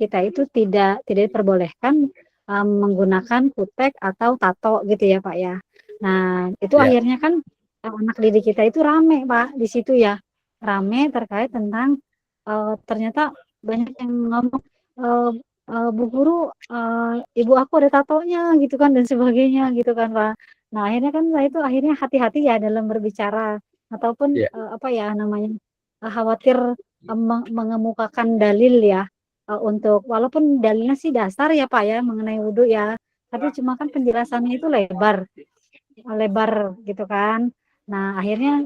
kita itu tidak diperbolehkan menggunakan kutek atau tato gitu ya Pak ya. Nah itu akhirnya kan anak didik kita itu rame Pak di situ ya. rame terkait tentang ternyata banyak yang ngomong, Bu Guru, ibu aku ada tatonya gitu kan dan sebagainya gitu kan, Pak. Nah, akhirnya kan saya itu akhirnya hati-hati ya dalam berbicara ataupun, Ya, apa ya namanya, khawatir, mengemukakan dalil ya, untuk walaupun dalilnya sih dasar ya, Pak, ya mengenai wudhu ya, tapi cuma kan penjelasannya itu lebar gitu kan. Nah, akhirnya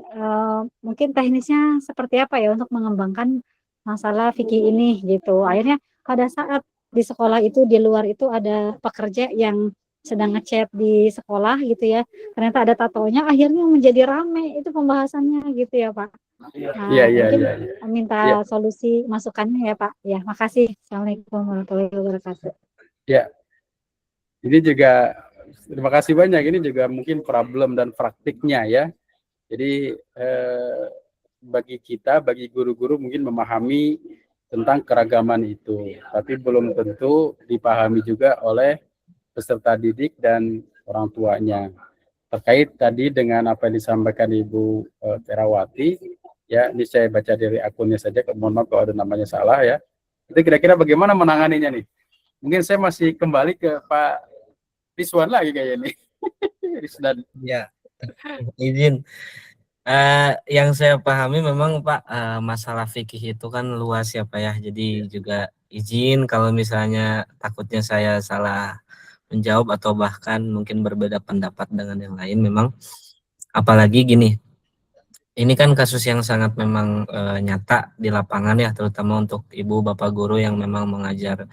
mungkin teknisnya seperti apa ya untuk mengembangkan masalah fikih ini gitu. Akhirnya pada saat di sekolah itu di luar itu ada pekerja yang sedang ngechat di sekolah gitu ya. Ternyata ada tatonya akhirnya menjadi rame itu pembahasannya gitu ya, Pak. iya, Nah, iya, mungkin iya, iya. Ya, minta solusi masukannya ya, Pak. Ya, makasih. Assalamualaikum warahmatullahi wabarakatuh. ya. Ini juga terima kasih banyak. Ini juga mungkin problem dan praktiknya ya. Jadi bagi kita, bagi guru-guru mungkin memahami tentang keragaman itu, tapi belum tentu dipahami juga oleh peserta didik dan orang tuanya. Terkait tadi dengan apa yang disampaikan Ibu Terawati, ya ini saya baca dari akunnya saja, mohon maaf kalau ada namanya salah ya. Itu kira-kira bagaimana menanganinya nih? Mungkin saya masih kembali ke Pak Rizwan lagi kayaknya nih. Rizwan. Ya, izin. Yang saya pahami memang Pak, masalah fikih itu kan luas ya Pak ya. Jadi juga izin kalau misalnya takutnya saya salah menjawab atau bahkan mungkin berbeda pendapat dengan yang lain. Memang apalagi gini, ini kan kasus yang sangat memang nyata di lapangan ya, terutama untuk ibu bapak guru yang memang mengajar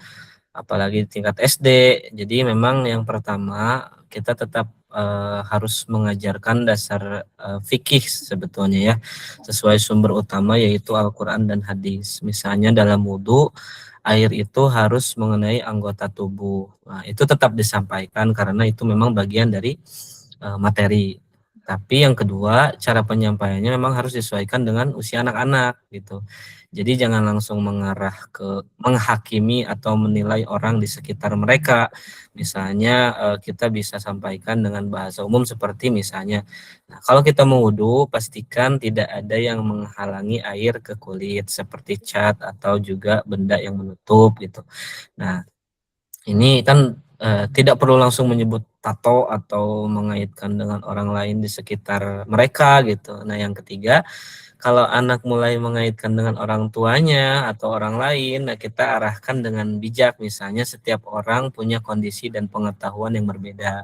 apalagi tingkat SD. Jadi memang yang pertama kita tetap harus mengajarkan dasar fikih sebetulnya ya, sesuai sumber utama yaitu Al-Quran dan hadis. Misalnya dalam wudhu, air itu harus mengenai anggota tubuh. Nah, itu tetap disampaikan karena itu memang bagian dari materi. Tapi yang kedua, cara penyampaiannya memang harus disesuaikan dengan usia anak-anak gitu. Jadi jangan langsung mengarah ke menghakimi atau menilai orang di sekitar mereka. Misalnya kita bisa sampaikan dengan bahasa umum seperti misalnya, nah, kalau kita mewudu pastikan tidak ada yang menghalangi air ke kulit seperti cat atau juga benda yang menutup gitu. Nah, ini kan tidak perlu langsung menyebut tato atau mengaitkan dengan orang lain di sekitar mereka gitu. Nah, yang ketiga, kalau anak mulai mengaitkan dengan orang tuanya atau orang lain, nah kita arahkan dengan bijak. Misalnya setiap orang punya kondisi dan pengetahuan yang berbeda.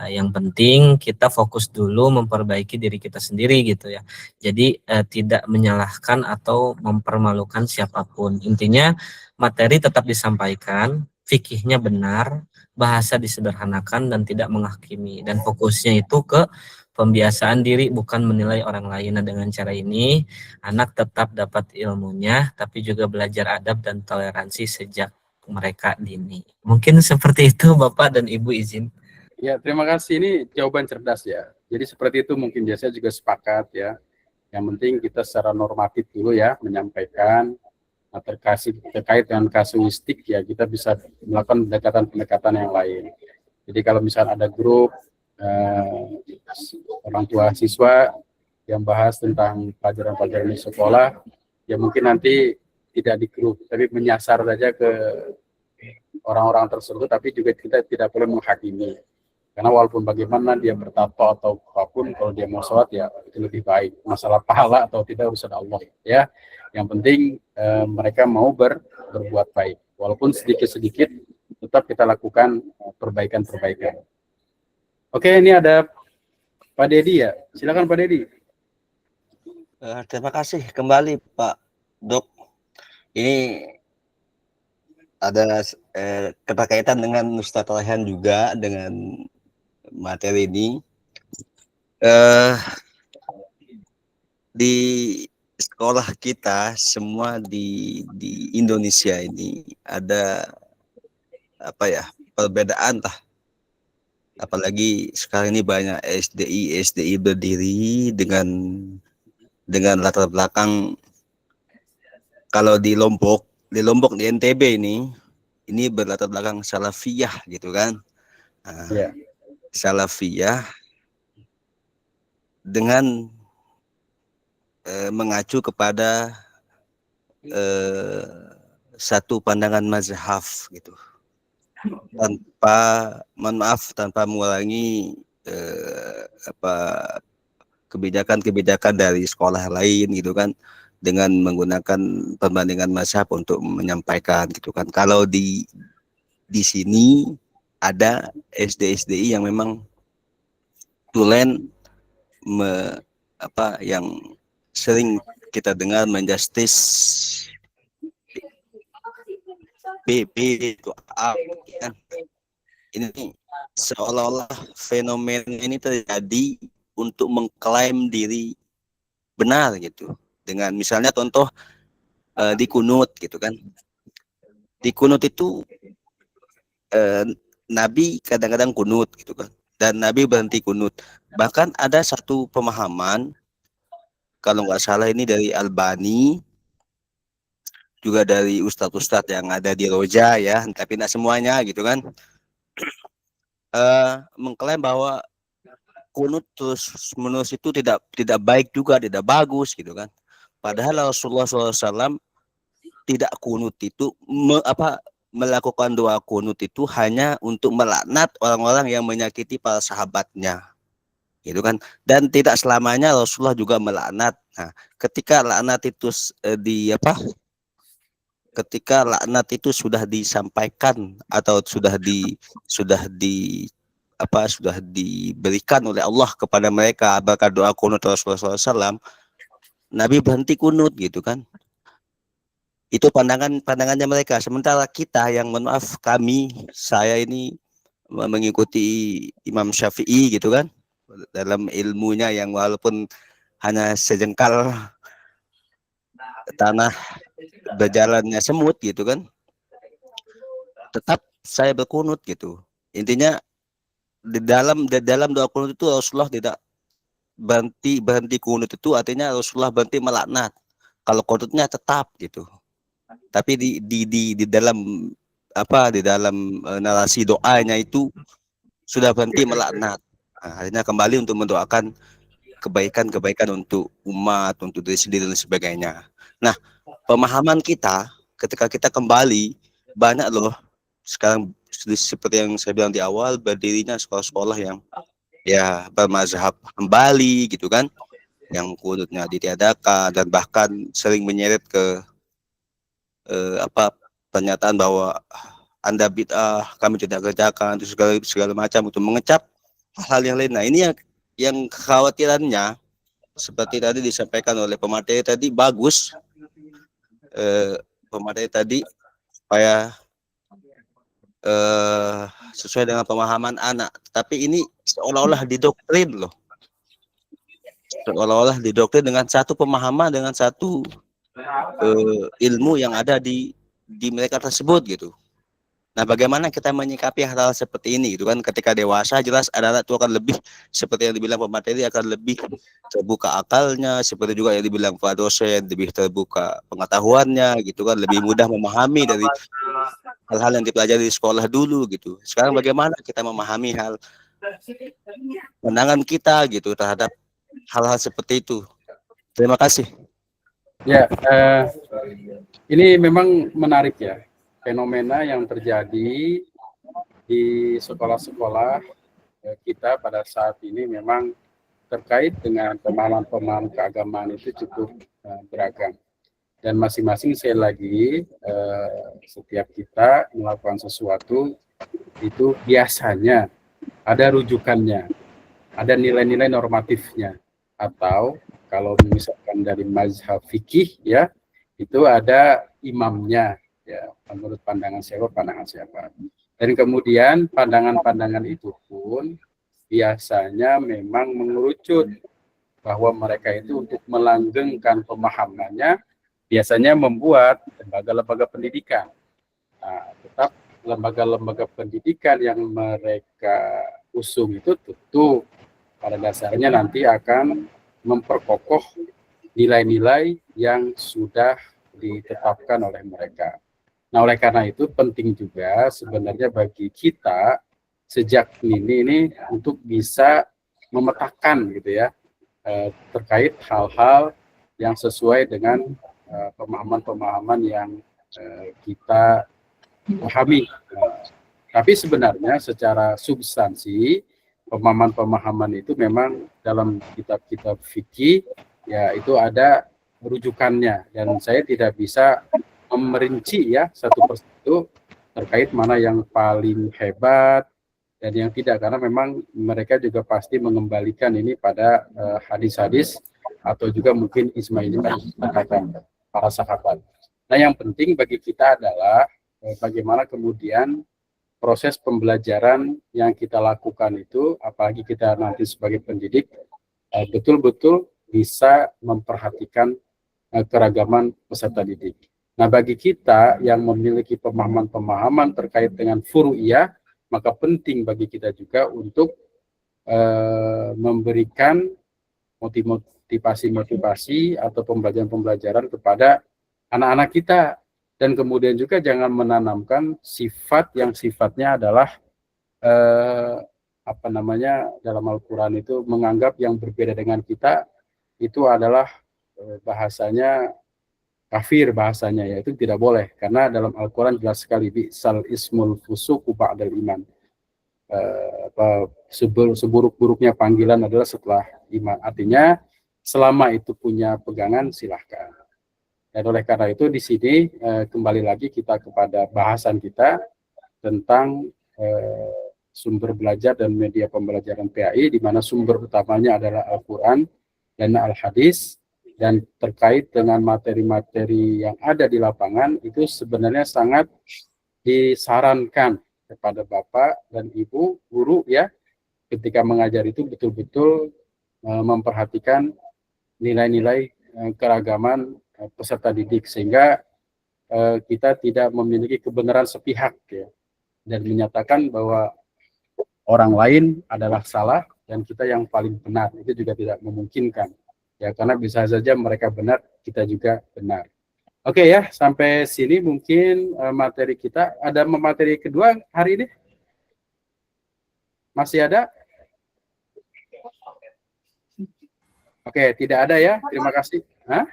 Yang penting kita fokus dulu memperbaiki diri kita sendiri gitu ya. Jadi tidak menyalahkan atau mempermalukan siapapun. Intinya materi tetap disampaikan, fikihnya benar, bahasa disederhanakan dan tidak menghakimi. Dan fokusnya itu ke pembiasaan diri bukan menilai orang lain. Nah, dengan cara ini anak tetap dapat ilmunya tapi juga belajar adab dan toleransi sejak mereka dini. Mungkin seperti itu Bapak dan Ibu izin. Ya, terima kasih. Ini jawaban cerdas ya. Jadi seperti itu mungkin saya juga sepakat ya. Yang penting kita secara normatif dulu ya menyampaikan terkait dengan kasuistik ya kita bisa melakukan pendekatan-pendekatan yang lain. Jadi kalau misalnya ada grup orang tua siswa yang bahas tentang pelajaran-pelajaran di sekolah, ya mungkin nanti tidak di grup, tapi menyasar saja ke orang-orang tersebut, tapi juga kita tidak boleh menghakimi. Karena walaupun bagaimana dia bertato atau apapun, kalau dia mau sholat ya itu lebih baik. Masalah pahala atau tidak urusan Allah ya. Yang penting mereka mau berbuat baik. Walaupun sedikit-sedikit tetap kita lakukan perbaikan-perbaikan. Oke, ini ada Pak Dedi ya. Silakan Pak Dedi. Terima kasih kembali Pak Dok. Ini ada keterkaitan dengan Ustadz Rayhan juga dengan materi ini. Di sekolah kita semua di Indonesia ini ada apa ya perbedaan lah. Apalagi sekarang ini banyak SDI berdiri dengan latar belakang kalau di Lombok di NTB ini berlatar belakang salafiyah gitu kan. Nah, Ya. Salafiyah dengan mengacu kepada satu pandangan mazhab gitu, tanpa, mohon maaf, tanpa mengulangi kebijakan-kebijakan dari sekolah lain gitu kan, dengan menggunakan perbandingan mazhab untuk menyampaikan gitu kan. Kalau di sini ada SD-SDI yang memang tulen yang sering kita dengar menjustis B itu A kan. Ini seolah-olah fenomena ini terjadi untuk mengklaim diri benar gitu. Dengan misalnya contoh di kunut gitu kan. Di kunut itu Nabi kadang-kadang kunut gitu kan. Dan Nabi berhenti kunut. Bahkan ada satu pemahaman, kalau nggak salah ini dari Albani, juga dari ustadz-ustadz yang ada di Roja ya, tapi tidak semuanya gitu kan, mengklaim bahwa kunut terus menerus itu tidak baik juga, tidak bagus gitu kan. Padahal Rasulullah SAW tidak kunut itu melakukan doa kunut itu hanya untuk melaknat orang-orang yang menyakiti para sahabatnya gitu kan, dan tidak selamanya Rasulullah juga melaknat. Nah, ketika laknat itu ketika laknat itu sudah disampaikan atau sudah diberikan oleh Allah kepada mereka berkat doa kunut Rasulullah SAW, Nabi berhenti kunut gitu kan. Itu pandangannya mereka. Sementara kita yang, mohon maaf, saya ini mengikuti Imam Syafi'i gitu kan, dalam ilmunya yang walaupun hanya sejengkal tanah berjalannya semut gitu kan, tetap saya berkunut gitu. Intinya di dalam doa kunut itu Rasulullah tidak berhenti kunut, itu artinya Rasulullah berhenti melaknat. Kalau kunutnya tetap gitu. Tapi di dalam narasi doanya itu sudah berhenti melaknat. Nah, akhirnya kembali untuk mendoakan kebaikan untuk umat, untuk diri sendiri dan sebagainya. Nah, pemahaman kita ketika kita kembali, banyak loh sekarang seperti yang saya bilang di awal, berdirinya sekolah-sekolah yang ya bermazhab Hambali gitu kan, yang kunutnya ditiadakan dan bahkan sering menyeret ke pernyataan bahwa Anda bid'ah, kami tidak kerjakan, itu segala macam untuk mengecap hal yang lain. Nah, ini yang kekhawatirannya seperti tadi disampaikan oleh pemateri tadi, bagus pemateri tadi, supaya sesuai dengan pemahaman anak. Tapi ini seolah-olah didoktrin loh, seolah-olah didoktrin dengan satu pemahaman, dengan satu ilmu yang ada di mereka tersebut gitu. Nah, bagaimana kita menyikapi hal-hal seperti ini gitu kan? Ketika dewasa, jelas anak-anak itu akan lebih, seperti yang dibilang pemateri, akan lebih terbuka akalnya, seperti juga yang dibilang Pak dosen, lebih terbuka pengetahuannya gitu kan, lebih mudah memahami dari hal-hal yang dipelajari di sekolah dulu gitu. Sekarang bagaimana kita memahami pandangan kita gitu terhadap hal-hal seperti itu. Terima kasih. Ya, ini memang menarik ya, fenomena yang terjadi di sekolah-sekolah kita pada saat ini memang terkait dengan pemahaman-pemahaman keagamaan itu cukup beragam. Dan masing-masing sekali lagi, setiap kita melakukan sesuatu itu biasanya ada rujukannya, ada nilai-nilai normatifnya, atau kalau misalkan dari mazhab fikih ya, itu ada imamnya ya, menurut pandangan siapa. Dan kemudian pandangan-pandangan itu pun biasanya memang mengerucut bahwa mereka itu untuk melanggengkan pemahamannya biasanya membuat lembaga-lembaga pendidikan. Nah, tetap lembaga-lembaga pendidikan yang mereka usung itu tentu pada dasarnya nanti akan memperkokoh nilai-nilai yang sudah ditetapkan oleh mereka. Nah, oleh karena itu penting juga sebenarnya bagi kita sejak ini untuk bisa memetakan gitu ya, terkait hal-hal yang sesuai dengan pemahaman-pemahaman yang kita pahami. Tapi sebenarnya secara substansi pemahaman-pemahaman itu memang dalam kitab-kitab fikih ya itu ada rujukannya, dan saya tidak bisa merinci ya satu persatu terkait mana yang paling hebat dan yang tidak, karena memang mereka juga pasti mengembalikan ini pada hadis-hadis atau juga mungkin ijma-ijma kata para sahabat. Nah, yang penting bagi kita adalah bagaimana kemudian proses pembelajaran yang kita lakukan itu, apalagi kita nanti sebagai pendidik, betul-betul bisa memperhatikan keragaman peserta didik. Nah, bagi kita yang memiliki pemahaman-pemahaman terkait dengan furu'iyah, maka penting bagi kita juga untuk memberikan motivasi-motivasi atau pembelajaran-pembelajaran kepada anak-anak kita, dan kemudian juga jangan menanamkan sifat yang sifatnya adalah dalam Al-Quran itu menganggap yang berbeda dengan kita itu adalah bahasanya kafir, bahasanya ya, itu tidak boleh, karena dalam Al-Quran jelas sekali bi'sal ismul fusuqu ba'dal iman, seburuk-buruknya panggilan adalah setelah iman. Artinya selama itu punya pegangan silahkan. Dan oleh karena itu di sini kembali lagi kita kepada bahasan kita tentang sumber belajar dan media pembelajaran PAI, di mana sumber utamanya adalah Al-Quran dan Al-Hadis, dan terkait dengan materi-materi yang ada di lapangan itu sebenarnya sangat disarankan kepada Bapak dan Ibu guru ya, ketika mengajar itu betul-betul memperhatikan nilai-nilai keragaman peserta didik, sehingga kita tidak memiliki kebenaran sepihak ya, dan menyatakan bahwa orang lain adalah salah dan kita yang paling benar, itu juga tidak memungkinkan ya, karena bisa saja mereka benar, kita juga benar. Oke ya, sampai sini mungkin materi kita. Ada materi kedua hari ini? Masih ada? Oke, tidak ada ya, terima kasih. Hah?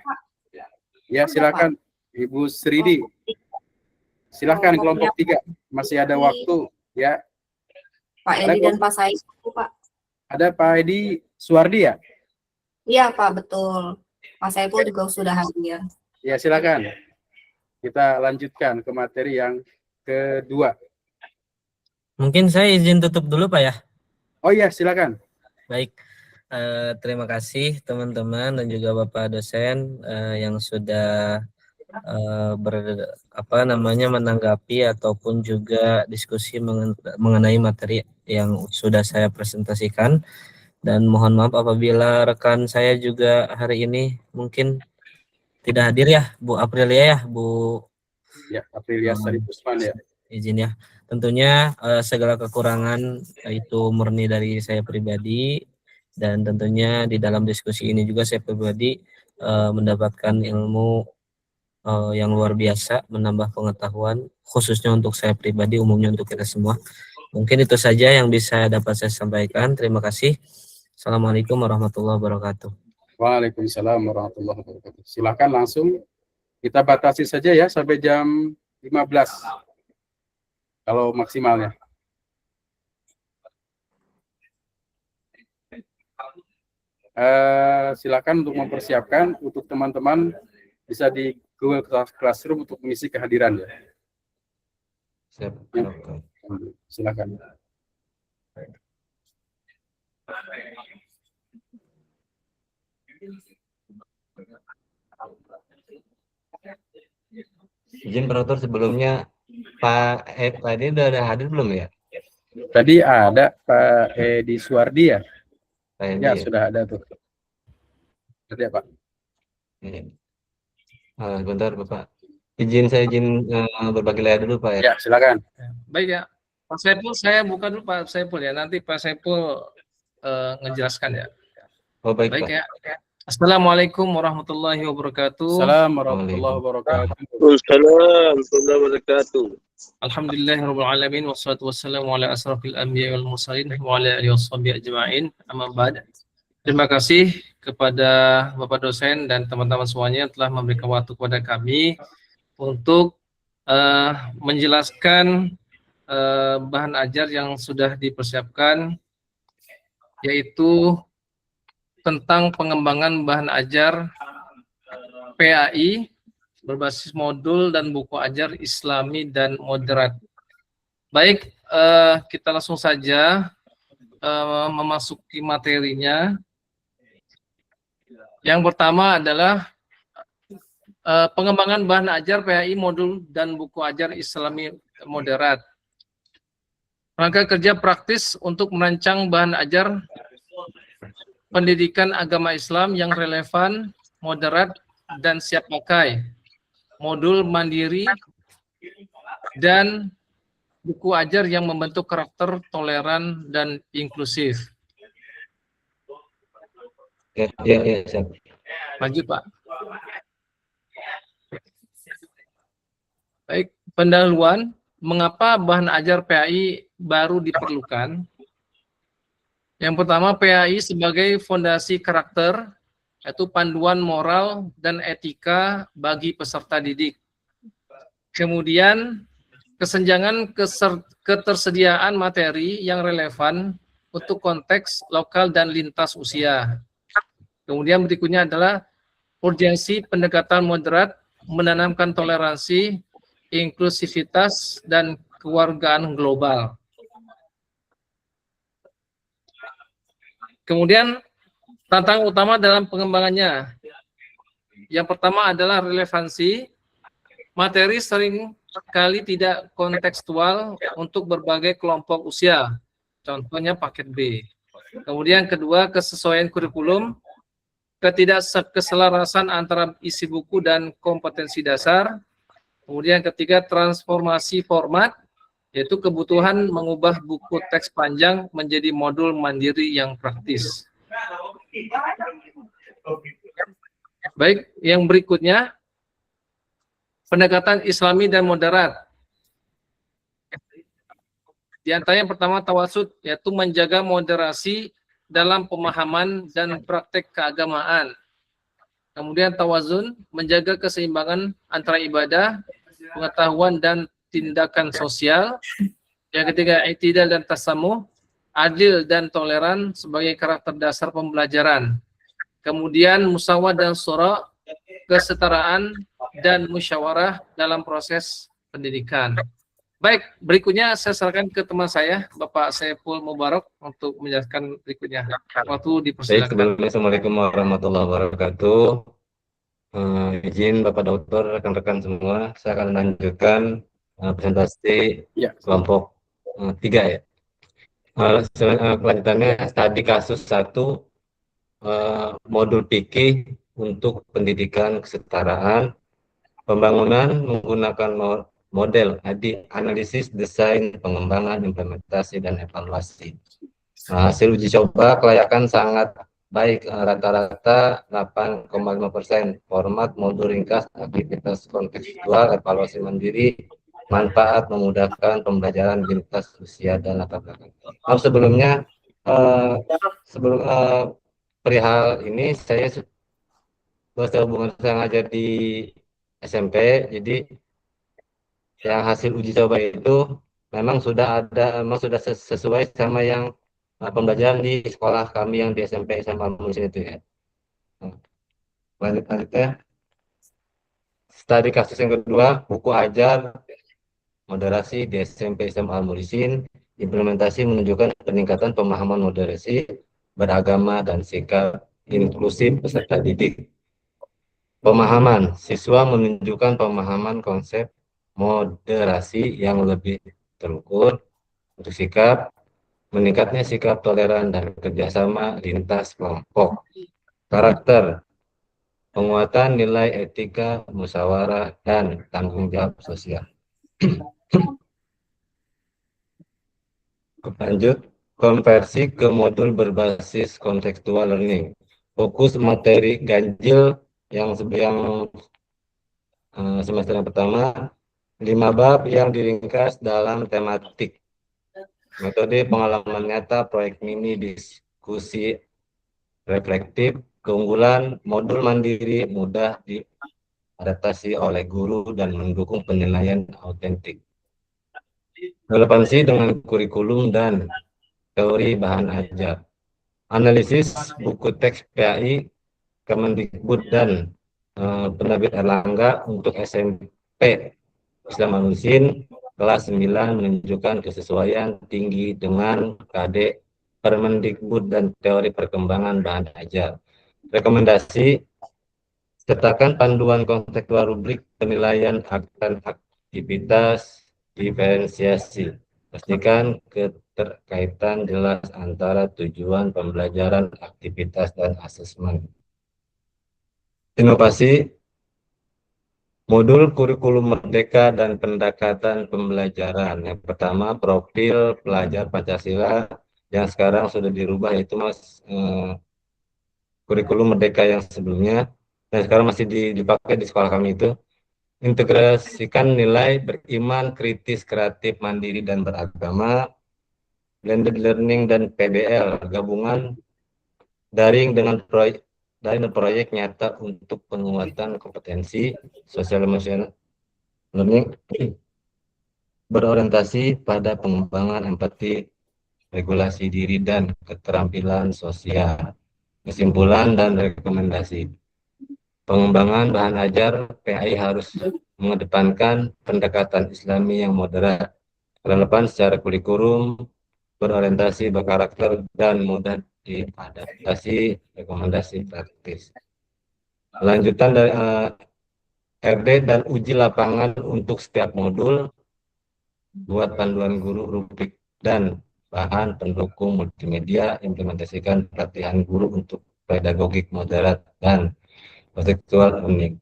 Ya, silakan Ibu Sridi. Silakan kelompok 3, masih ada waktu ya. Pak Edi dan Pak Said, Pak. Ada Pak Edi Suwardi ya? Iya, Pak, betul. Pak Saiful juga sudah hadir. Ya, silakan. Kita lanjutkan ke materi yang kedua. Mungkin saya izin tutup dulu Pak ya. Oh iya, silakan. Baik. Terima kasih teman-teman dan juga Bapak dosen yang sudah menanggapi ataupun juga diskusi mengenai materi yang sudah saya presentasikan. Dan mohon maaf apabila rekan saya juga hari ini mungkin tidak hadir ya, Bu Aprilia ya, Bu. Ya, Aprilia Sari Usman ya. Izin ya. Tentunya segala kekurangan itu murni dari saya pribadi, dan tentunya di dalam diskusi ini juga saya pribadi mendapatkan ilmu yang luar biasa, menambah pengetahuan khususnya untuk saya pribadi, umumnya untuk kita semua. Mungkin itu saja yang bisa dapat saya sampaikan. Terima kasih. Assalamualaikum warahmatullahi wabarakatuh. Waalaikumsalam warahmatullahi wabarakatuh. Silakan langsung, kita batasi saja ya sampai jam 15 kalau maksimalnya. Silakan untuk mempersiapkan, untuk teman-teman bisa di Google Classroom untuk mengisi kehadiran ya. Siap. Ya. Silakan. Izin Pak Dokter, sebelumnya Pak Edi udah ada hadir belum ya? Tadi ada Pak Edi Suwardi ya? Pak Edi, Ya, sudah ada tuh. Tadi ya Pak. Bentar Bapak. Saya izin berbagi layar dulu Pak ya. Ya, silakan. Baik ya, Pak Saiful, saya buka dulu Pak Saiful ya. Nanti Pak Saiful ngejelaskan ya. Oh baik Baik Pak. ya. Assalamualaikum warahmatullahi wabarakatuh. Assalamualaikum warahmatullahi wabarakatuh. Waalaikumsalam warahmatullahi wabarakatuh. Alhamdulillahirabbil alamin wassalatu wassalamu ala asrafil anbiya'i wal mursalin wa ala alihi washabihi ajma'in. Amma ba'd. Terima kasih kepada Bapak dosen dan teman-teman semuanya telah memberikan waktu kepada kami untuk menjelaskan bahan ajar yang sudah dipersiapkan, yaitu tentang pengembangan bahan ajar PAI berbasis modul dan buku ajar Islami dan moderat. Baik, kita langsung saja memasuki materinya. Yang pertama adalah pengembangan bahan ajar PAI modul dan buku ajar Islami moderat. Rangka kerja praktis untuk merancang bahan ajar pendidikan agama Islam yang relevan, moderat, dan siap pakai, modul mandiri, dan buku ajar yang membentuk karakter toleran dan inklusif. Ya, siap. Maju, Pak. Baik, pendahuluan, mengapa bahan ajar PAI baru diperlukan? Yang pertama, PAI sebagai fondasi karakter, yaitu panduan moral dan etika bagi peserta didik. Kemudian, kesenjangan ketersediaan materi yang relevan untuk konteks lokal dan lintas usia. Kemudian berikutnya adalah urgensi pendekatan moderat, menanamkan toleransi, inklusivitas, dan kewargaan global. Kemudian tantangan utama dalam pengembangannya. Yang pertama adalah relevansi. Materi sering kali tidak kontekstual untuk berbagai kelompok usia. Contohnya paket B. Kemudian kedua, kesesuaian kurikulum. Ketidakkeselarasan antara isi buku dan kompetensi dasar. Kemudian ketiga, transformasi format, yaitu kebutuhan mengubah buku teks panjang menjadi modul mandiri yang praktis. Baik, yang berikutnya, pendekatan Islami dan moderat. Di antaranya yang pertama tawasud, yaitu menjaga moderasi dalam pemahaman dan praktek keagamaan. Kemudian tawazun, menjaga keseimbangan antara ibadah, pengetahuan, dan tindakan sosial. Yang ketiga, i'tidal dan tasamuh, adil dan toleran sebagai karakter dasar pembelajaran. Kemudian musawah dan syura, kesetaraan dan musyawarah dalam proses pendidikan. Baik, berikutnya saya serahkan ke teman saya, Bapak Saiful Mubarak, untuk menjelaskan berikutnya. Waktu Baik, dipersilakan. sebelumnya Assalamualaikum warahmatullahi wabarakatuh. Izin Bapak Dokter, rekan-rekan semua, saya akan lanjutkan presentasi kelompok 3 ya. Kelanjutannya studi kasus 1 modul PIKI untuk pendidikan kesetaraan, pembangunan menggunakan model analisis, desain, pengembangan, implementasi, dan evaluasi. Hasil uji coba kelayakan sangat baik, rata-rata 8,5%. Format modul ringkas, aktivitas kontekstual, evaluasi mandiri, manfaat memudahkan pembelajaran lintas usia dan latar belakang. Sebelumnya, sebelum perihal ini saya berhubungan saya ngajar di SMP, jadi yang hasil uji coba itu memang sudah ada, memang sudah sesuai sama yang pembelajaran di sekolah kami yang di SMP SMA Al-Muhsin itu ya. Lanjutnya, studi kasus yang kedua, buku ajar moderasi di SMP SMA Al-Muhsin, implementasi menunjukkan peningkatan pemahaman moderasi, beragama, dan sikap inklusif peserta didik. Pemahaman, siswa menunjukkan pemahaman konsep moderasi yang lebih terukur. Untuk sikap, meningkatnya sikap toleran dan kerjasama lintas kelompok. Karakter, penguatan nilai etika, musyawarah, dan tanggung jawab sosial. Lanjut, konversi ke modul berbasis contextual learning. Fokus materi ganjil yang semester yang pertama, 5 bab yang diringkas dalam tematik. Metode pengalaman nyata, proyek mini, diskusi reflektif, keunggulan modul mandiri mudah diadaptasi oleh guru dan mendukung penilaian autentik. Relevansi dengan kurikulum dan teori bahan ajar. Analisis buku teks PAI, Kemendikbud dan penerbit Erlangga untuk SMP Islam Manusin kelas 9 menunjukkan kesesuaian tinggi dengan KD Permendikbud dan teori perkembangan bahan ajar. Rekomendasi, sertakan panduan konseptual rubrik penilaian akan aktivitas diferensiasi. Pastikan keterkaitan jelas antara tujuan pembelajaran, aktivitas, dan asesmen. Inovasi, modul kurikulum merdeka dan pendekatan pembelajaran. Yang pertama, profil pelajar Pancasila yang sekarang sudah dirubah, yaitu kurikulum merdeka yang sebelumnya, dan sekarang masih dipakai di sekolah kami itu. Integrasikan nilai beriman, kritis, kreatif, mandiri, dan beragama, blended learning, dan PBL, gabungan daring dan proyek nyata untuk penguatan kompetensi sosial emosional learning berorientasi pada pengembangan empati, regulasi diri, dan keterampilan sosial. Kesimpulan dan rekomendasi. Pengembangan bahan ajar PAI harus mengedepankan pendekatan Islami yang moderat, relevan secara kurikulum, berorientasi berkarakter, dan mudah diadaptasi, rekomendasi praktis. Lanjutan dari RD dan uji lapangan untuk setiap modul, buat panduan guru, rubrik, dan bahan pendukung multimedia, implementasikan pelatihan guru untuk pedagogik moderat dan konseptual learning.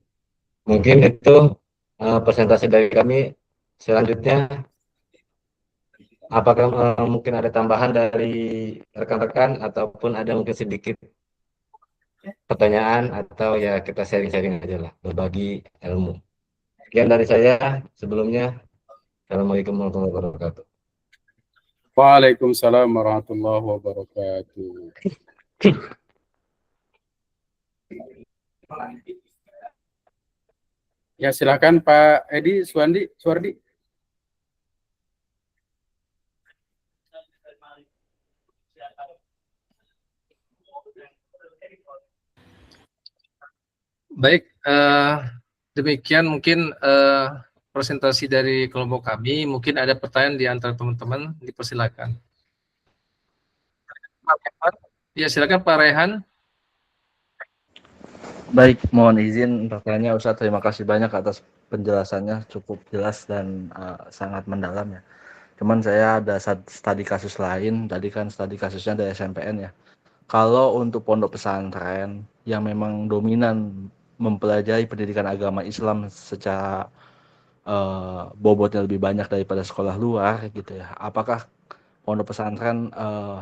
Mungkin itu presentasi dari kami. Selanjutnya, apakah mungkin ada tambahan dari rekan-rekan ataupun ada mungkin sedikit pertanyaan, atau ya kita sharing-sharing aja lah, berbagi ilmu. Sekian dari saya sebelumnya. Assalamualaikum warahmatullahi wabarakatuh. Waalaikumsalam warahmatullahi wabarakatuh. Ya, silakan Pak Edi Suwardi. Baik, demikian mungkin presentasi dari kelompok kami. Mungkin ada pertanyaan di antara teman-teman, dipersilakan. Ya, silakan Pak Rehan. Baik, mohon izin bertanya Ustadz. Terima kasih banyak atas penjelasannya, cukup jelas dan sangat mendalam ya. Cuman saya ada studi kasus lain, tadi kan studi kasusnya dari SMPN ya. Kalau untuk pondok pesantren yang memang dominan mempelajari pendidikan agama Islam secara bobotnya lebih banyak daripada sekolah luar gitu ya, apakah pondok pesantren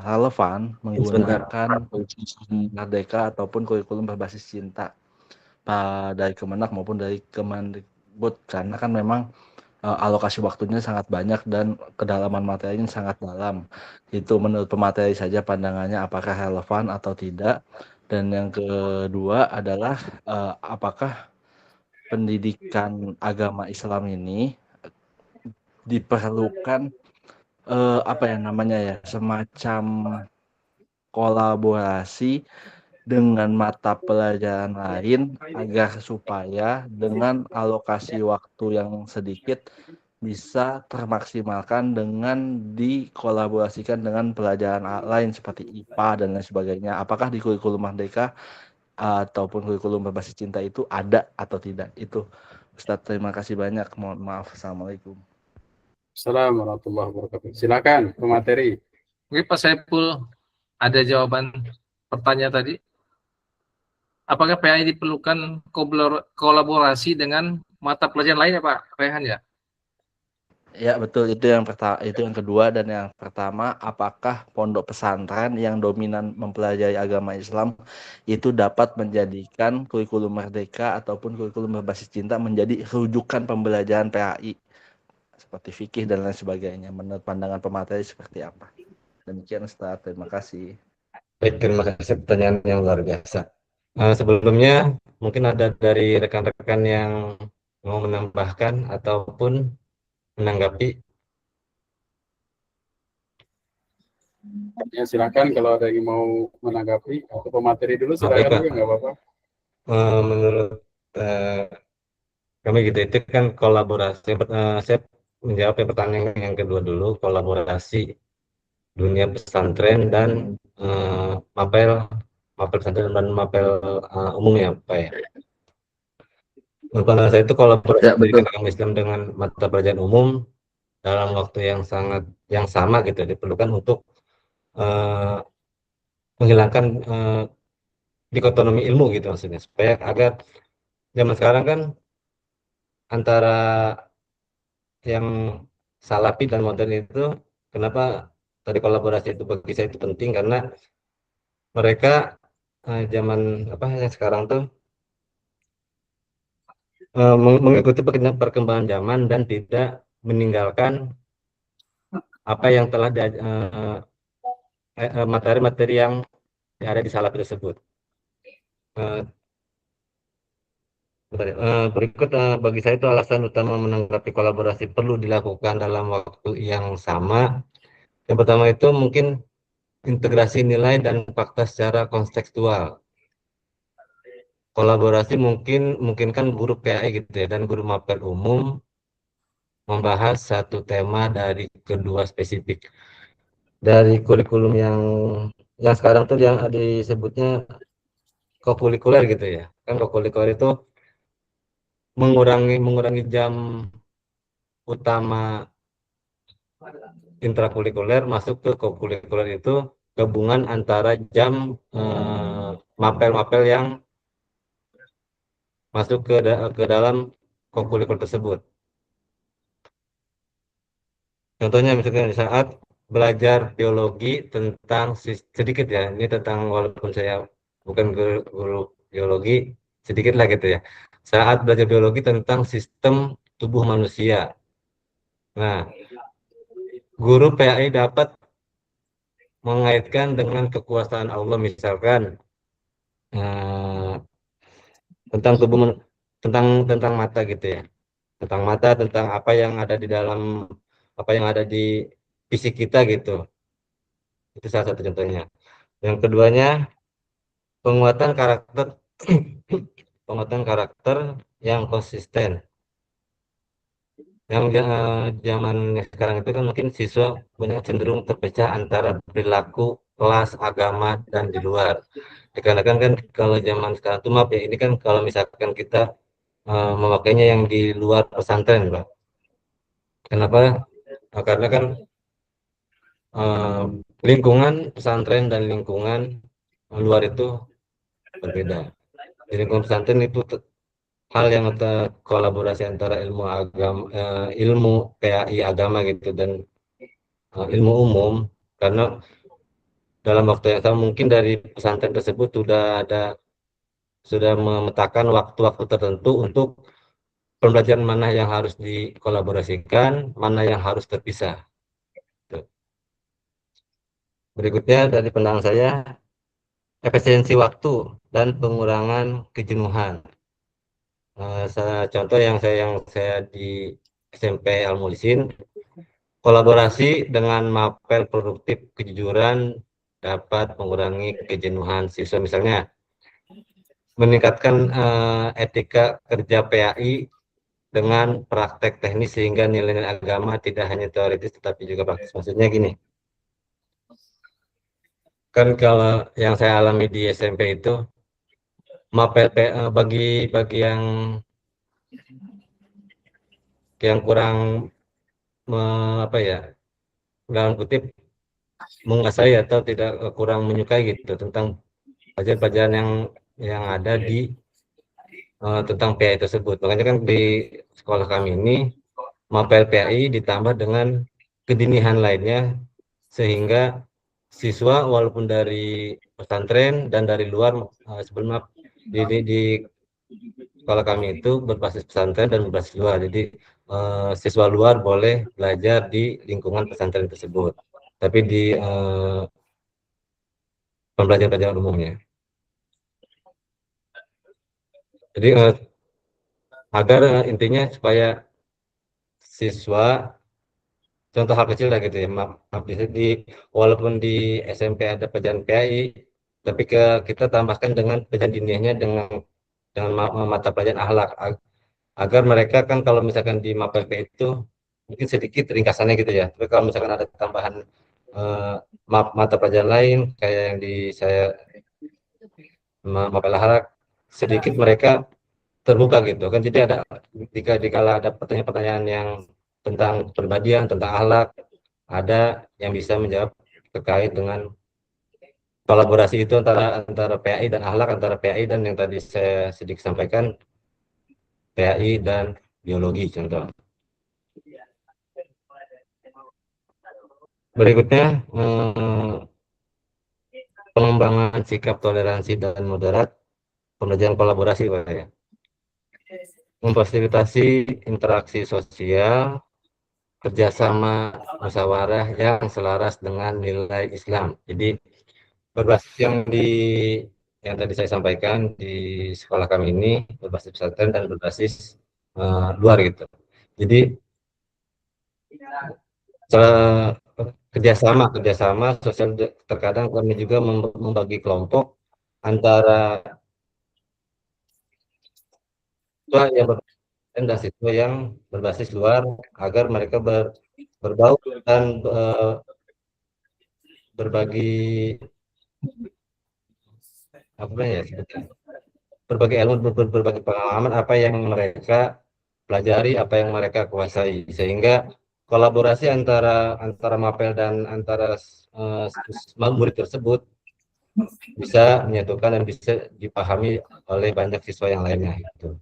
relevan menggunakan kurikulum merdeka ataupun kurikulum berbasis cinta dari Kemenak maupun dari Kemendikbud, karena kan memang alokasi waktunya sangat banyak dan kedalaman materinya sangat dalam. Itu menurut pemateri saja pandangannya apakah relevan atau tidak. Dan yang kedua adalah apakah pendidikan agama Islam ini diperlukan semacam kolaborasi dengan mata pelajaran lain agar supaya dengan alokasi waktu yang sedikit bisa termaksimalkan dengan dikolaborasikan dengan pelajaran lain seperti IPA dan lain sebagainya. Apakah di kurikulum merdeka ataupun kurikulum berbasis cinta itu ada atau tidak? Itu Ustadz, terima kasih banyak. Mohon maaf. Assalamualaikum. Assalamualaikum warahmatullahi wabarakatuh. Silakan pemateri. Oke, Pak Saiful, ada jawaban pertanyaan tadi? Apakah PAI diperlukan kolaborasi dengan mata pelajaran lain ya Pak Rehan ya? Ya betul, itu yang kedua. Dan yang pertama, apakah pondok pesantren yang dominan mempelajari agama Islam itu dapat menjadikan kurikulum merdeka ataupun kurikulum berbasis cinta menjadi rujukan pembelajaran PAI seperti fikih dan lain sebagainya. Menurut pandangan pemateri seperti apa? Demikian Ustaz, terima kasih. Baik, terima kasih pertanyaan yang luar biasa. Sebelumnya mungkin ada dari rekan-rekan yang mau menambahkan ataupun menanggapi. Ya, silakan kalau ada yang mau menanggapi atau pemateri dulu Baik, silakan Pak. juga nggak apa-apa. Menurut kami gitu, itu kan kolaborasi. Saya menjawab pertanyaan yang kedua dulu, kolaborasi dunia pesantren dan mapel pesantren dan mapel umum ya, Pak ya. Menurut pandangan saya itu kolaborasi Ya, betul. pendidikan agama Islam dengan mata pelajaran umum dalam waktu yang sama gitu diperlukan untuk eh, menghilangkan dikotomi ilmu gitu maksudnya, supaya agar zaman sekarang kan antara yang salafi dan modern itu, kenapa tadi kolaborasi itu bagi saya itu penting, karena mereka zaman apa yang sekarang tuh mengikuti perkembangan zaman dan tidak meninggalkan apa yang telah materi-materi yang ada di salafi tersebut. Berikut bagi saya itu alasan utama menanggapi kolaborasi perlu dilakukan dalam waktu yang sama. Yang pertama itu mungkin integrasi nilai dan fakta secara kontekstual. Kolaborasi mungkinkan guru PAI gitu ya dan guru mapel umum membahas satu tema dari kedua spesifik. Dari kurikulum yang sekarang tuh yang disebutnya kokurikuler gitu ya. Kan kokurikuler itu mengurangi jam utama intrakurikuler masuk ke kokurikuler, itu gabungan antara jam mapel-mapel yang masuk ke dalam kokurikuler tersebut. Contohnya misalnya di saat belajar biologi tentang sedikit ya, ini tentang walaupun saya bukan guru biologi, sedikit lah gitu ya. Saat belajar biologi tentang sistem tubuh manusia. Nah, guru PAI dapat mengaitkan dengan kekuasaan Allah, misalkan tentang tentang mata gitu ya, tentang mata, tentang apa yang ada di dalam, apa yang ada di fisik kita gitu. Itu salah satu contohnya. Yang keduanya penguatan karakter penguatan karakter yang konsisten. Yang zaman sekarang itu kan mungkin siswa banyak cenderung terpecah antara perilaku, kelas, agama, dan di luar. Dikarenakan kan kalau zaman sekarang itu, maaf ya, ini kan kalau misalkan kita memakainya yang di luar pesantren, Pak. Kenapa? Karena kan lingkungan pesantren dan lingkungan luar itu berbeda. Di lingkungan pesantren itu hal yang kolaborasi antara ilmu agama, ilmu PAI agama gitu dan ilmu umum, karena dalam waktu yang sama mungkin dari pesantren tersebut sudah memetakan waktu-waktu tertentu untuk pembelajaran mana yang harus dikolaborasikan, mana yang harus terpisah. Berikutnya dari pandangan saya, efisiensi waktu dan pengurangan kejenuhan. Contoh yang saya di SMP Al Mulisin, kolaborasi dengan mapel produktif kejujuran dapat mengurangi kejenuhan siswa, misalnya meningkatkan etika kerja PAI dengan praktek teknis sehingga nilai-nilai agama tidak hanya teoritis tetapi juga praktis. Maksudnya gini, kan kalau yang saya alami di SMP itu mapel bagi yang kurang apa ya, dalam kutip menguasai atau tidak kurang menyukai gitu tentang pelajaran-pelajaran yang ada di tentang PAI tersebut. Makanya kan di sekolah kami ini mapel PAI ditambah dengan kedinihan lainnya, sehingga siswa walaupun dari pesantren dan dari luar, sebelum di sekolah kami itu berbasis pesantren dan berbasis luar. Jadi siswa luar boleh belajar di lingkungan pesantren tersebut. Tapi pembelajaran umumnya. Jadi agar intinya supaya siswa, contoh hal kecil lah gitu ya, maaf walaupun di SMP ada pelajaran PAI, tapi kita tambahkan dengan pelajaran diniahnya dengan mata pelajaran akhlak, agar mereka kan kalau misalkan di mapel PAI itu mungkin sedikit ringkasannya gitu ya, tapi kalau misalkan ada tambahan mata pelajaran lain kayak yang di saya mapel akhlak, sedikit mereka terbuka gitu kan. Jadi ada dikala ada pertanyaan-pertanyaan yang tentang kepribadian, tentang akhlak, ada yang bisa menjawab terkait dengan kolaborasi itu antara PAI dan akhlak, antara PAI dan yang tadi saya sedikit sampaikan, PAI dan biologi contoh. Berikutnya pengembangan sikap toleransi dan moderat, pembelajaran kolaborasi Pak ya. Memfasilitasi interaksi sosial, kerjasama musyawarah yang selaras dengan nilai Islam. Jadi berbasis yang tadi saya sampaikan di sekolah kami ini berbasis pesantren dan berbasis luar gitu. Jadi kerjasama sosial, terkadang kami juga membagi kelompok antara siswa yang dan siswa yang berbasis luar agar mereka berbaur dan berbagi apa ya sebetulnya, berbagi ilmu, berbagi pengalaman apa yang mereka pelajari, apa yang mereka kuasai, sehingga kolaborasi antara mapel dan antara murid tersebut bisa menyatukan dan bisa dipahami oleh banyak siswa yang lainnya gitu.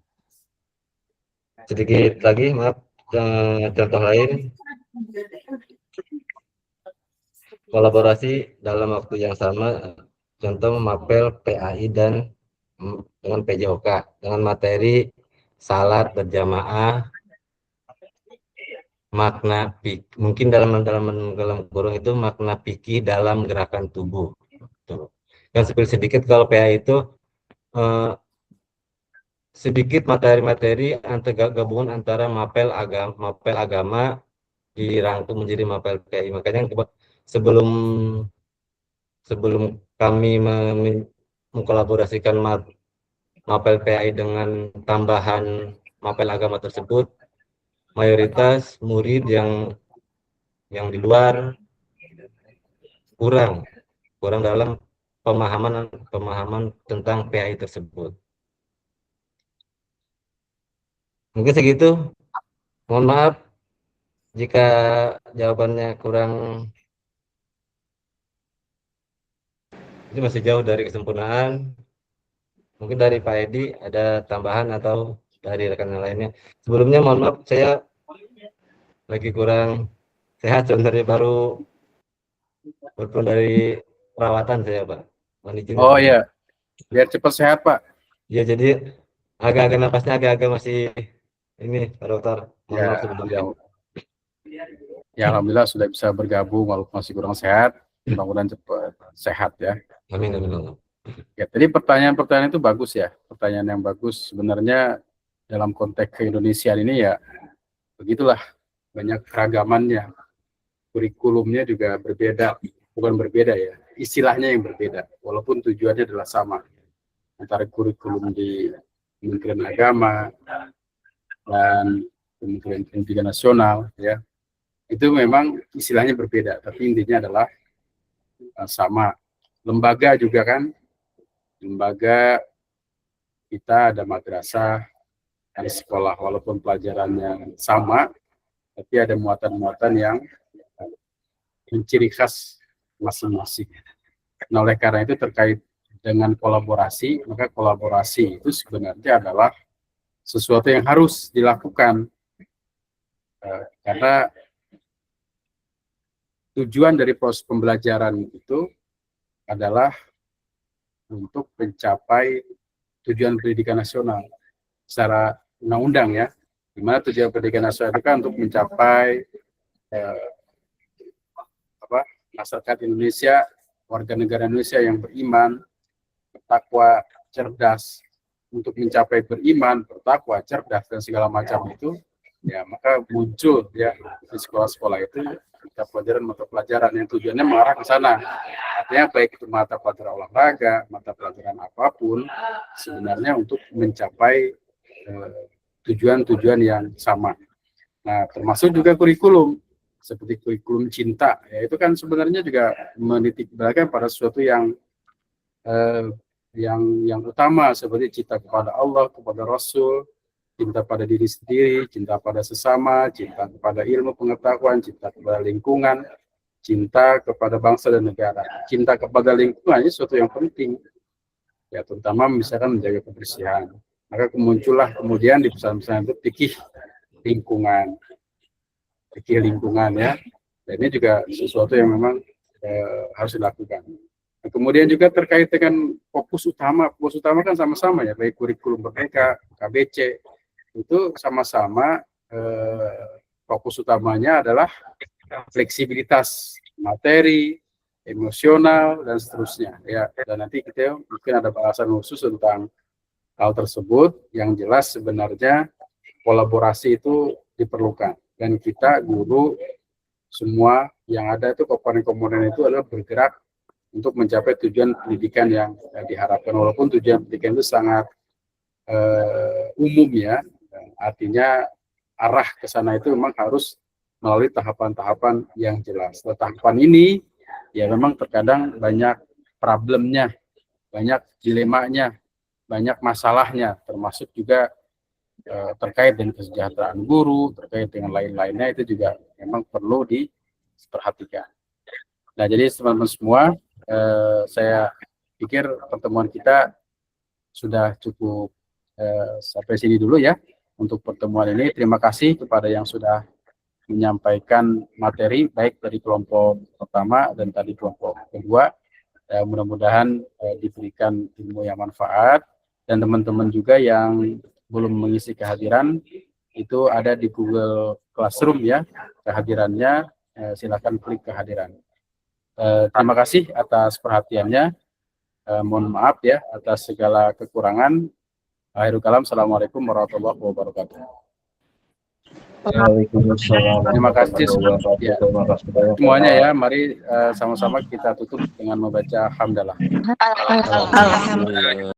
Sedikit lagi maaf, contoh lain, kolaborasi dalam waktu yang sama, contoh mapel PAI dan dengan PJOK dengan materi salat berjamaah, makna mungkin dalam kurung itu makna fikih dalam gerakan tubuh. Dan sedikit kalau PAI itu sedikit materi-materi gabungan antara mapel agama dirangkum menjadi mapel PAI. Makanya sebelum kami mengkolaborasikan mapel PAI dengan tambahan mapel agama tersebut, mayoritas murid yang di luar kurang dalam pemahaman tentang PAI tersebut. Mungkin segitu. Mohon maaf jika jawabannya kurang, ini masih jauh dari kesempurnaan. Mungkin dari Pak Edi ada tambahan atau dari rekan yang lainnya. Sebelumnya mohon maaf, saya lagi kurang sehat sebenarnya, baru pulang dari perawatan saya Pak. Oh iya, biar cepat sehat Pak. Ya, jadi agak-agak napasnya agak-agak masih ini Pak Dokter. Mohon maaf sebelumnya. Ya alhamdulillah sudah bisa bergabung walaupun masih kurang sehat. Mudah-mudahan cepat sehat ya. Amin. Ya, tadi pertanyaan itu bagus ya. Pertanyaan yang bagus sebenarnya dalam konteks keindonesiaan ini ya begitulah, banyak keragamannya. Kurikulumnya juga berbeda, bukan berbeda ya, istilahnya yang berbeda, walaupun tujuannya adalah sama. Antara kurikulum di Kementerian Agama dan Kementerian Pendidikan Nasional ya, itu memang istilahnya berbeda, tapi intinya adalah sama. Lembaga juga kan, lembaga kita ada madrasah, ada sekolah, walaupun pelajarannya sama, tapi ada muatan-muatan yang menciri khas masing-masing. Nah, oleh karena itu terkait dengan kolaborasi, maka kolaborasi itu sebenarnya adalah sesuatu yang harus dilakukan. Karena tujuan dari proses pembelajaran itu adalah untuk mencapai tujuan pendidikan nasional secara undang-undang ya, di mana tujuan pendidikan nasional itu kan untuk mencapai masyarakat Indonesia warga negara Indonesia yang beriman, bertakwa, cerdas. Untuk mencapai beriman, bertakwa, cerdas, dan segala macam itu, ya maka muncul ya di sekolah-sekolah itu mata pelajaran yang tujuannya mengarah ke sana. Artinya baik itu mata pelajaran olahraga, mata pelajaran apapun, sebenarnya untuk mencapai tujuan-tujuan yang sama. Nah, termasuk juga kurikulum, seperti kurikulum cinta, ya itu kan sebenarnya juga menitik beratkan pada sesuatu yang utama, seperti cinta kepada Allah, kepada Rasul, cinta pada diri sendiri, cinta pada sesama, cinta kepada ilmu pengetahuan, cinta kepada lingkungan, cinta kepada bangsa dan negara. Cinta kepada lingkungan ini sesuatu yang penting, ya terutama misalkan menjaga kebersihan. Maka muncullah kemudian di pesan-pesan itu fikih lingkungan ya. Dan ini juga sesuatu yang memang harus dilakukan. Nah, kemudian juga terkait dengan fokus utama kan sama-sama ya, baik kurikulum Merdeka, KBC, itu sama-sama fokus utamanya adalah fleksibilitas materi, emosional, dan seterusnya ya. Dan nanti kita mungkin ada bahasan khusus tentang hal tersebut. Yang jelas sebenarnya kolaborasi itu diperlukan, dan kita guru semua yang ada itu komponen-komponen itu adalah bergerak untuk mencapai tujuan pendidikan yang diharapkan. Walaupun tujuan pendidikan itu sangat umum ya, artinya arah ke sana itu memang harus melalui tahapan-tahapan yang jelas. Nah, tahapan ini ya memang terkadang banyak problemnya, banyak dilemanya, banyak masalahnya, termasuk juga terkait dengan kesejahteraan guru, terkait dengan lain-lainnya, itu juga memang perlu diperhatikan. Nah, jadi teman-teman semua, saya pikir pertemuan kita sudah cukup sampai sini dulu ya untuk pertemuan ini. Terima kasih kepada yang sudah menyampaikan materi baik dari kelompok pertama dan tadi kelompok kedua. Mudah-mudahan diberikan ilmu yang manfaat, dan teman-teman juga yang belum mengisi kehadiran itu ada di Google Classroom ya kehadirannya, silakan klik kehadiran. Terima kasih atas perhatiannya. Mohon maaf ya atas segala kekurangan. Akhirul kalam, assalamualaikum warahmatullahi wabarakatuh. Terima kasih ya, semuanya ya. Mari sama-sama kita tutup dengan membaca hamdalah. Alhamdulillah.